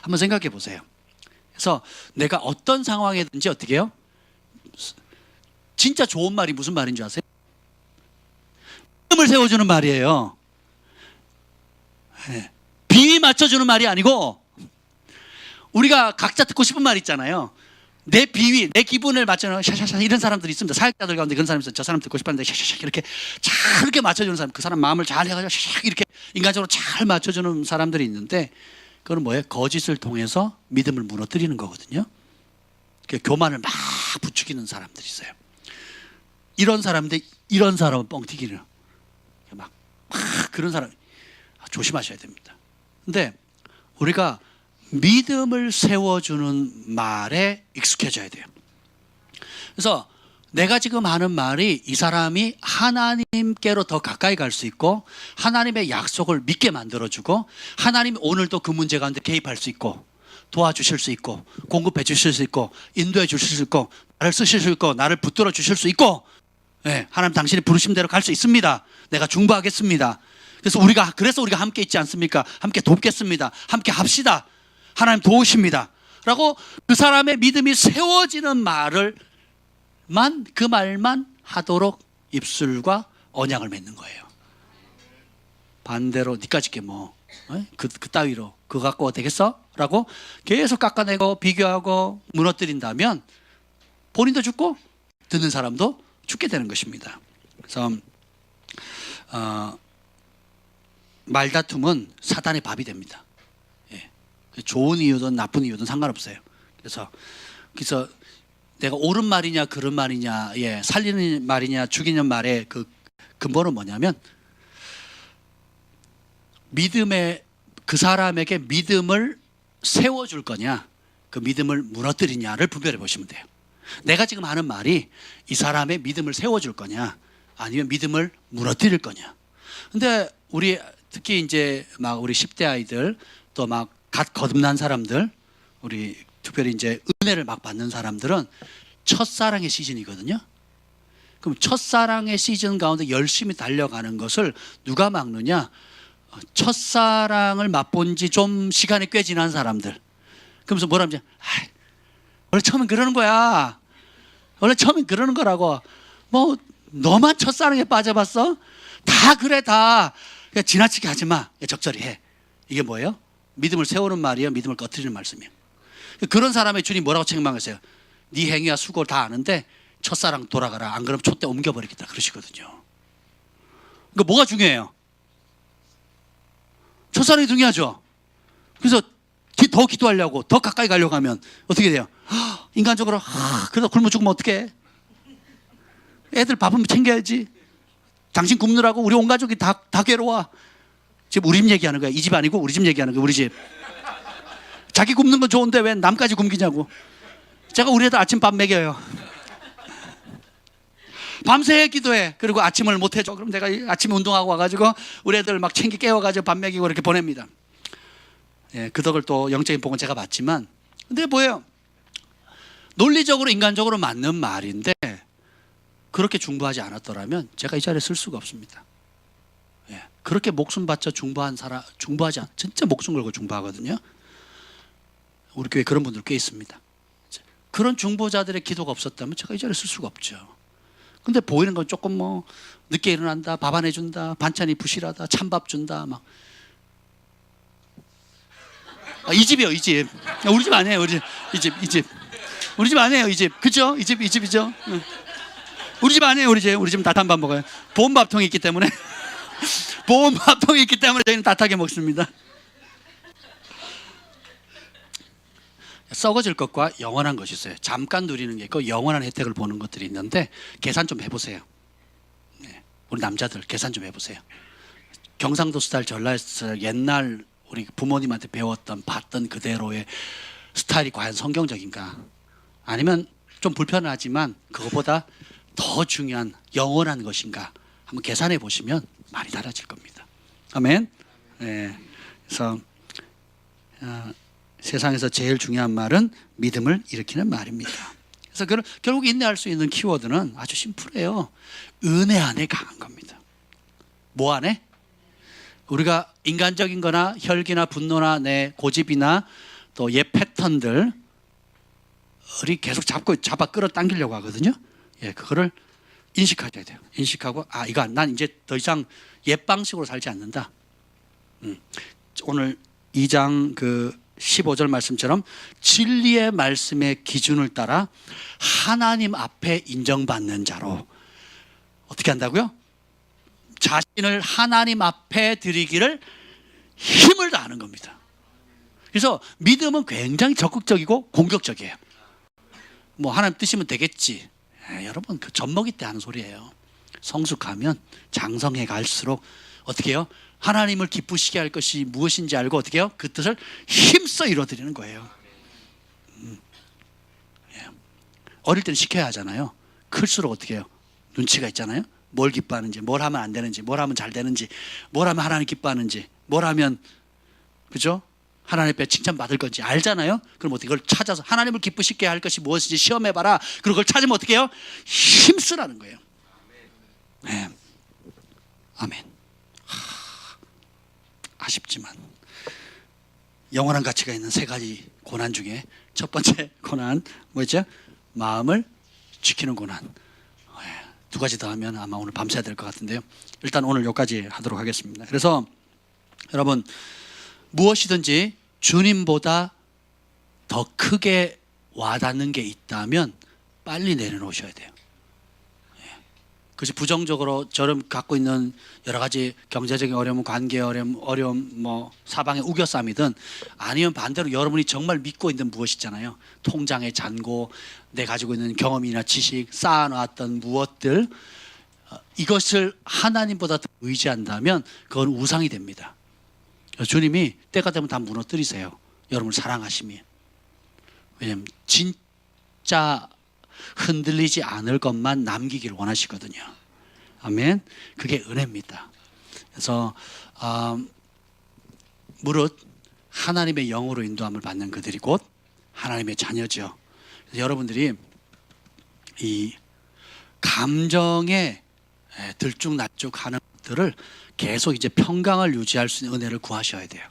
한번 생각해 보세요. 그래서 내가 어떤 상황에든지 어떻게 해요? 진짜 좋은 말이 무슨 말인 줄 아세요? 믿음을 세워주는 말이에요. 비위 맞춰주는 말이 아니고, 우리가 각자 듣고 싶은 말 있잖아요. 내 비위, 내 기분을 맞춰주는 샤샤샤 이런 사람들이 있습니다. 사역자들 가운데 그런 사람이 있어요. 저 사람 듣고 싶었는데 샤샤샤 이렇게 잘 이렇게 맞춰주는 사람, 그 사람 마음을 잘 해가지고 샤샤 이렇게 인간적으로 잘 맞춰주는 사람들이 있는데, 그건 뭐예요? 거짓을 통해서 믿음을 무너뜨리는 거거든요. 교만을 막 부추기는 사람들이 있어요. 이런 사람인데 이런 사람은 뻥튀기는 막 그런 사람 조심하셔야 됩니다. 근데 우리가 믿음을 세워주는 말에 익숙해져야 돼요. 그래서 내가 지금 하는 말이 이 사람이 하나님께로 더 가까이 갈 수 있고, 하나님의 약속을 믿게 만들어주고, 하나님이 오늘도 그 문제 가운데 개입할 수 있고, 도와주실 수 있고, 공급해 주실 수 있고, 인도해 주실 수 있고, 나를 쓰실 수 있고, 나를 붙들어 주실 수 있고, 하나님 당신이 부르신 대로 갈 수 있습니다. 내가 중보하겠습니다. 그래서 우리가 함께 있지 않습니까? 함께 돕겠습니다. 함께 합시다. 하나님 도우십니다. 라고 그 사람의 믿음이 세워지는 그 말만 하도록 입술과 언약을 맺는 거예요. 반대로 니까짓 게 그 따위로 그거 갖고 되겠어? 라고 계속 깎아내고 비교하고 무너뜨린다면 본인도 죽고 듣는 사람도 죽게 되는 것입니다. 그래서 말다툼은 사단의 밥이 됩니다. 좋은 이유든 나쁜 이유든 상관없어요. 그래서 내가 옳은 말이냐 그른 말이냐, 살리는 말이냐 죽이는 말의 그 근본은 뭐냐면, 그 사람에게 믿음을 세워줄 거냐, 그 믿음을 무너뜨리냐를 분별해 보시면 돼요. 내가 지금 하는 말이 이 사람의 믿음을 세워줄 거냐, 아니면 믿음을 무너뜨릴 거냐. 근데 특히 이제 우리 10대 아이들, 또 갓 거듭난 사람들, 우리 특별히 이제 은혜를 받는 사람들은 첫사랑의 시즌이거든요. 그럼 첫사랑의 시즌 가운데 열심히 달려가는 것을 누가 막느냐? 첫사랑을 맛본 지 좀 시간이 꽤 지난 사람들. 그러면서 뭐라 하면, 원래 처음엔 그러는 거야. 원래 처음엔 그러는 거라고. 너만 첫사랑에 빠져봤어? 다 그래, 다. 그러니까 지나치게 하지 마. 적절히 해. 이게 뭐예요? 믿음을 세우는 말이에요? 믿음을 꺼트리는 말씀이에요? 그런 사람의 주님 뭐라고 책망하세요? 네 행위와 수고를 다 아는데 첫사랑 돌아가라. 안 그러면 촛대 옮겨버리겠다. 그러시거든요. 그러니까 뭐가 중요해요? 첫사랑이 중요하죠. 그래서 더 기도하려고, 더 가까이 가려고 하면 어떻게 돼요? 인간적으로 그래도 굶어 죽으면 어떡해? 애들 밥은 챙겨야지. 당신 굶느라고 우리 온 가족이 다 괴로워. 지금 우리 집 얘기하는 거야. 이 집 아니고 우리 집 얘기하는 거야. 우리 집. 자기 굶는 건 좋은데 왜 남까지 굶기냐고. 제가 우리 애들 아침 밥 먹여요. 밤새 기도해. 그리고 아침을 못 해줘. 그럼 내가 아침 운동하고 와가지고 우리 애들 막 챙기 깨워가지고 밥 먹이고 이렇게 보냅니다. 예, 그 덕을 또 영적인 복은 제가 받지만, 근데 뭐예요? 논리적으로 인간적으로 맞는 말인데 그렇게 중보하지 않았더라면 제가 이 자리에 쓸 수가 없습니다. 예, 그렇게 목숨 바쳐 중보한 사람, 중보하지 않, 진짜 목숨 걸고 중보하거든요. 우리 교회 그런 분들 꽤 있습니다. 그런 중보자들의 기도가 없었다면 제가 이 자리에 쓸 수가 없죠. 근데 보이는 건 조금 뭐 늦게 일어난다, 밥 안 해준다, 반찬이 부실하다, 찬밥 준다, 막. 이 집이요, 이 집. 우리 집 아니에요, 우리 집. 이 집, 이 집. 우리 집 아니에요, 이 집. 그죠? 이 집, 이 집이죠. 우리 집 아니에요, 우리 집. 우리 집은 따뜻한 먹어요. 보온밥통이 있기 때문에. 보온밥통이 있기 때문에 저희는 따뜻하게 먹습니다. 썩어질 것과 영원한 것이 있어요. 잠깐 누리는 게 있고 영원한 혜택을 보는 것들이 있는데 계산 좀 해보세요. 네. 우리 남자들 계산 좀 해보세요. 경상도 스타일, 전라도 스타일, 옛날 우리 부모님한테 배웠던 봤던 그대로의 스타일이 과연 성경적인가? 아니면 좀 불편하지만 그것보다 더 중요한 영원한 것인가? 한번 계산해 보시면 많이 달라질 겁니다. 아멘. 네. 그래서 세상에서 제일 중요한 말은 믿음을 일으키는 말입니다. 그래서 결국 인내할 수 있는 키워드는 아주 심플해요. 은혜 안에 강한 겁니다. 뭐 안에? 우리가 인간적인 거나 혈기나 분노나 내 고집이나 또 옛 패턴들이 계속 잡아 끌어당기려고 하거든요. 예, 그거를 인식하셔야 돼요. 인식하고 난 이제 더 이상 옛 방식으로 살지 않는다. 오늘 2장 15절 말씀처럼 진리의 말씀의 기준을 따라 하나님 앞에 인정받는 자로 어떻게 한다고요? 자신을 하나님 앞에 드리기를 힘을 다하는 겁니다. 그래서 믿음은 굉장히 적극적이고 공격적이에요. 뭐 하나님 뜻이면 되겠지. 여러분 그 젖먹이 때 하는 소리예요. 성숙하면 장성해 갈수록 어떻게 해요? 하나님을 기쁘시게 할 것이 무엇인지 알고 어떻게 해요? 그 뜻을 힘써 이루어드리는 거예요. 어릴 때는 시켜야 하잖아요. 클수록 어떻게 해요? 눈치가 있잖아요. 뭘 기뻐하는지, 뭘 하면 안 되는지, 뭘 하면 잘 되는지, 뭘 하면 하나님 기뻐하는지, 뭘 하면 그죠? 하나님 앞에 칭찬받을 건지 알잖아요. 그럼 어떻게 그걸 찾아서 하나님을 기쁘시게 할 것이 무엇인지 시험해봐라. 그리고 그걸 찾으면 어떻게 해요? 힘쓰라는 거예요. 네. 아멘. 아쉽지만 영원한 가치가 있는 세 가지 고난 중에 첫 번째 고난 뭐였죠? 마음을 지키는 고난. 두 가지 더 하면 아마 오늘 밤새야 될 것 같은데요. 일단 오늘 여기까지 하도록 하겠습니다. 그래서 여러분 무엇이든지 주님보다 더 크게 와닿는 게 있다면 빨리 내려놓으셔야 돼요. 그것이 부정적으로 저를 갖고 있는 여러 가지 경제적인 어려움, 관계 어려움, 뭐 사방의 우겨쌈이든 아니면 반대로 여러분이 정말 믿고 있는 무엇이 있잖아요. 통장의 잔고, 내 가지고 있는 경험이나 지식, 쌓아놨던 무엇들, 이것을 하나님보다 더 의지한다면 그건 우상이 됩니다. 주님이 때가 되면 다 무너뜨리세요. 여러분을 사랑하시면. 왜냐하면 진짜 흔들리지 않을 것만 남기기를 원하시거든요. 아멘. 그게 은혜입니다. 그래서 무릇 하나님의 영으로 인도함을 받는 그들이 곧 하나님의 자녀죠. 그래서 여러분들이 이 감정에 들쭉날쭉하는 것들을 계속 이제 평강을 유지할 수 있는 은혜를 구하셔야 돼요.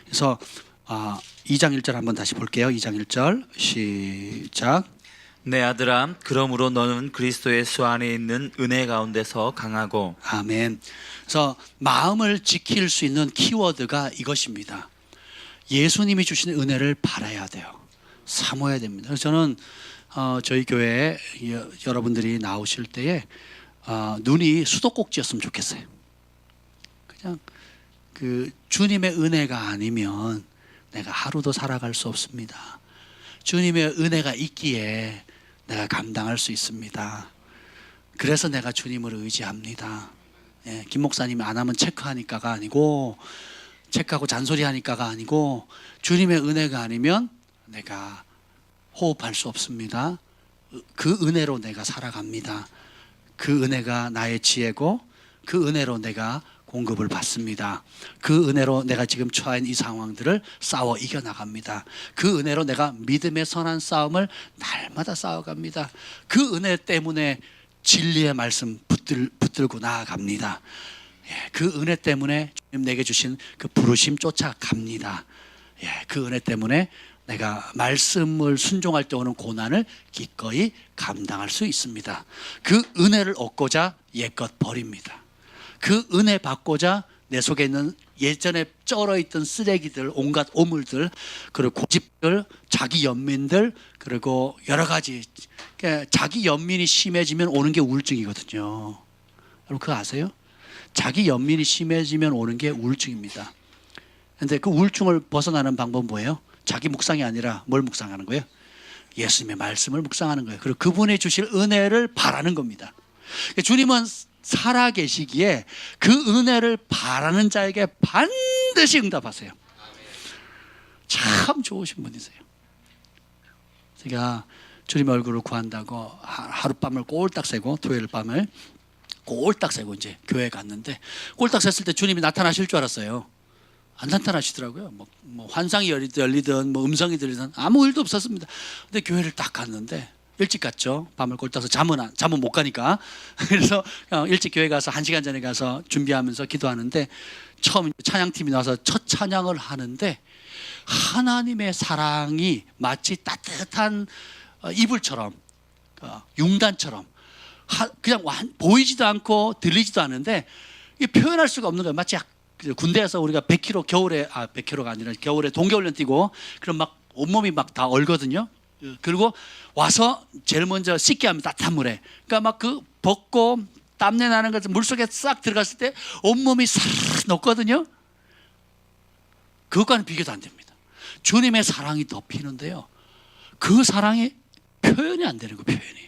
그래서 2장 1절 한번 다시 볼게요. 2장 1절 시작. 내 아들아, 그러므로 너는 그리스도의 수 안에 있는 은혜 가운데서 강하고. 아멘. 그래서 마음을 지킬 수 있는 키워드가 이것입니다. 예수님이 주시는 은혜를 바라야 돼요. 사모해야 됩니다. 그래서 저는 저희 교회에 여러분들이 나오실 때에 눈이 수도꼭지였으면 좋겠어요. 그냥 그 주님의 은혜가 아니면 내가 하루도 살아갈 수 없습니다. 주님의 은혜가 있기에 내가 감당할 수 있습니다. 그래서 내가 주님을 의지합니다. 김 목사님이 안 하면 체크하니까가 아니고, 체크하고 잔소리하니까가 아니고, 주님의 은혜가 아니면 내가 호흡할 수 없습니다. 그 은혜로 내가 살아갑니다. 그 은혜가 나의 지혜고 그 은혜로 내가 공급을 받습니다. 그 은혜로 내가 지금 처한 이 상황들을 싸워 이겨나갑니다. 그 은혜로 내가 믿음의 선한 싸움을 날마다 싸워갑니다. 그 은혜 때문에 진리의 말씀 붙들고 나아갑니다. 그 은혜 때문에 주님 내게 주신 그 부르심 쫓아갑니다. 그 은혜 때문에 내가 말씀을 순종할 때 오는 고난을 기꺼이 감당할 수 있습니다. 그 은혜를 얻고자 옛것 버립니다. 그 은혜 받고자 내 속에 있는 예전에 쩔어있던 쓰레기들, 온갖 오물들, 그리고 고집들, 자기 연민들, 그리고 여러 가지. 자기 연민이 심해지면 오는 게 우울증이거든요. 여러분 그거 아세요? 자기 연민이 심해지면 오는 게 우울증입니다. 그런데 그 우울증을 벗어나는 방법은 뭐예요? 자기 묵상이 아니라 뭘 묵상하는 거예요? 예수님의 말씀을 묵상하는 거예요. 그리고 그분이 주실 은혜를 바라는 겁니다. 주님은 살아계시기에 그 은혜를 바라는 자에게 반드시 응답하세요. 참 좋으신 분이세요. 제가 주님의 얼굴을 구한다고 하룻밤을 꼴딱 새고 토요일 밤을 꼴딱 새고 이제 교회 갔는데 꼴딱 샜을 때 주님이 나타나실 줄 알았어요. 안 나타나시더라고요. 뭐 환상이 열리든 뭐 음성이 들리든 아무 일도 없었습니다. 근데 교회를 딱 갔는데 일찍 갔죠. 밤을 꼴딱서 잠은 못 가니까. 그래서 일찍 교회 가서 1시간 전에 가서 준비하면서 기도하는데 처음 찬양팀이 나와서 첫 찬양을 하는데 하나님의 사랑이 마치 따뜻한 이불처럼 융단처럼 그냥 보이지도 않고 들리지도 않는데 표현할 수가 없는 거예요. 마치 군대에서 우리가 100km 겨울에 100km가 아니라 겨울에 동계훈련 뛰고 그럼 막 온몸이 막 다 얼거든요. 그리고 와서 제일 먼저 씻게 합니다. 따뜻한 물에. 그러니까 막 그 벗고 땀내 나는 것을 물속에 싹 들어갔을 때 온몸이 사르르 녹거든요. 그것과는 비교도 안 됩니다. 주님의 사랑이 덮이는데요. 그 사랑이 표현이 안 되는 거예요. 표현이.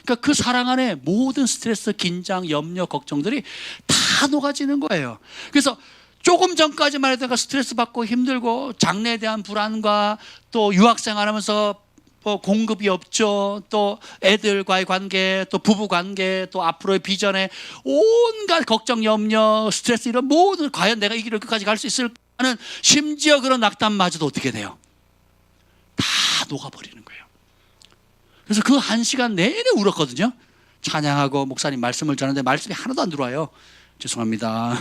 그러니까 그 사랑 안에 모든 스트레스, 긴장, 염려, 걱정들이 다 녹아지는 거예요. 그래서 조금 전까지만 해도 스트레스 받고 힘들고 장래에 대한 불안과 또 유학생활하면서 공급이 없죠. 또 애들과의 관계, 또 부부 관계, 또 앞으로의 비전에 온갖 걱정, 염려, 스트레스 이런 모든 과연 내가 이 길을 끝까지 갈 수 있을까 하는 심지어 그런 낙담마저도 어떻게 돼요? 다 녹아버리는 거예요. 그래서 그 1시간 내내 울었거든요. 찬양하고 목사님 말씀을 전하는데 말씀이 하나도 안 들어와요. 죄송합니다.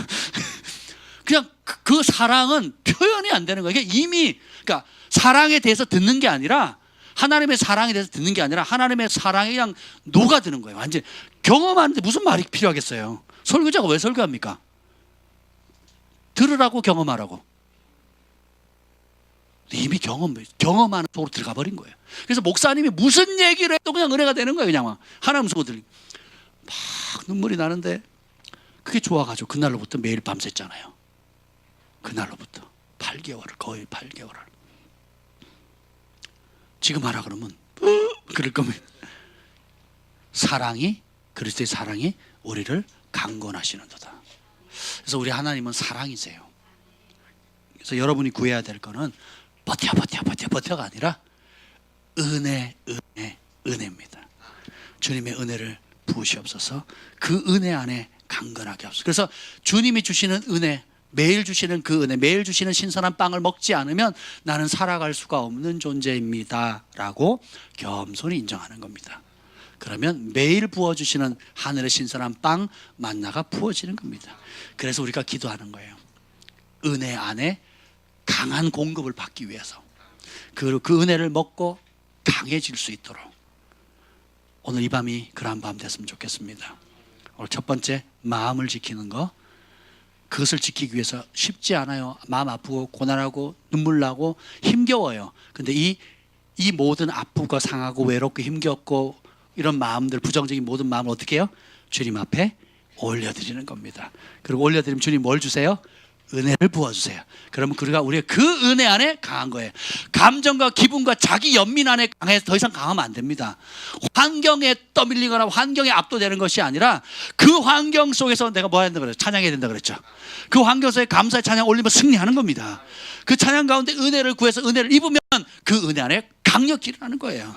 그냥 그 사랑은 표현이 안 되는 거예요. 이게 이미 그러니까 사랑에 대해서 듣는 게 아니라 하나님의 사랑에 대해서 듣는 게 아니라 하나님의 사랑이 그냥 녹아드는 거예요. 완전 경험하는데 무슨 말이 필요하겠어요. 설교자가 왜 설교합니까? 들으라고 경험하라고. 이미 경험하는 속으로 들어가 버린 거예요. 그래서 목사님이 무슨 얘기를 해도 그냥 은혜가 되는 거예요. 그냥 막 하나님 소리 들리고 막 눈물이 나는데 그게 좋아가지고 그날로부터 매일 밤샜잖아요. 그날로부터 8개월을 거의 8개월을 지금 하라 그러면 그럴 거면 사랑이 그리스도의 사랑이 우리를 강건하시는도다. 그래서 우리 하나님은 사랑이세요. 그래서 여러분이 구해야 될 거는 버텨가 아니라 은혜입니다. 주님의 은혜를 부으시옵소서. 그 은혜 안에 강건하게 하옵소서. 그래서 주님이 주시는 은혜, 매일 주시는 그 은혜, 매일 주시는 신선한 빵을 먹지 않으면 나는 살아갈 수가 없는 존재입니다 라고 겸손히 인정하는 겁니다. 그러면 매일 부어주시는 하늘의 신선한 빵 만나가 부어지는 겁니다. 그래서 우리가 기도하는 거예요. 은혜 안에 강한 공급을 받기 위해서 그 은혜를 먹고 강해질 수 있도록 오늘 이 밤이 그러한 밤 됐으면 좋겠습니다. 오늘 첫 번째 마음을 지키는 거, 그것을 지키기 위해서 쉽지 않아요. 마음 아프고 고난하고 눈물 나고 힘겨워요. 근데 이 모든 아프고 상하고 외롭고 힘겹고 이런 마음들, 부정적인 모든 마음을 어떻게 해요? 주님 앞에 올려드리는 겁니다. 그리고 올려드리면 주님 뭘 주세요? 은혜를 부어주세요. 그러면 우리가 그 은혜 안에 강한 거예요. 감정과 기분과 자기 연민 안에 강해서 더 이상 강하면 안 됩니다. 환경에 떠밀리거나 환경에 압도되는 것이 아니라 그 환경 속에서 내가 뭐 해야 된다 그랬죠? 찬양해야 된다 그랬죠. 그 환경 속에 감사의 찬양 올리면 승리하는 겁니다. 그 찬양 가운데 은혜를 구해서 은혜를 입으면 그 은혜 안에 강력히 일어나는 거예요.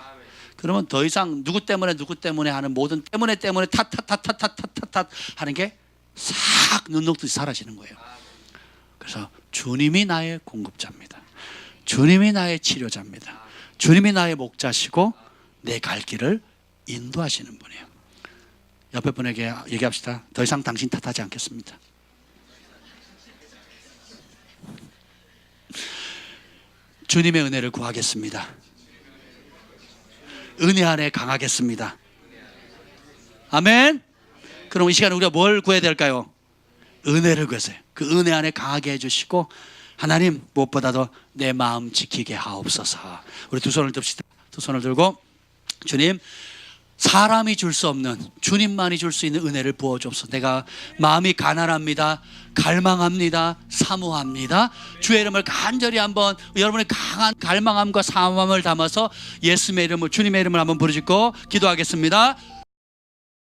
그러면 더 이상 누구 때문에 하는 모든 때문에 탓 하는 게 싹 눈 녹듯이 사라지는 거예요. 그래서 주님이 나의 공급자입니다. 주님이 나의 치료자입니다. 주님이 나의 목자시고 내 갈 길을 인도하시는 분이에요. 옆에 분에게 얘기합시다. 더 이상 당신 탓하지 않겠습니다. 주님의 은혜를 구하겠습니다. 은혜 안에 강하겠습니다. 아멘. 그럼 이 시간에 우리가 뭘 구해야 될까요? 은혜를 구하세요. 그 은혜 안에 강하게 해주시고, 하나님 무엇보다도 내 마음 지키게 하옵소서. 우리 두 손을 듭시다. 두 손을 들고, 주님, 사람이 줄 수 없는, 주님만이 줄 수 있는 은혜를 부어주옵소서. 내가 마음이 가난합니다. 갈망합니다. 사모합니다. 주의 이름을 간절히 한번, 여러분의 강한 갈망함과 사모함을 담아서 예수님의 이름을, 주님의 이름을 한번 부르짖고 기도하겠습니다.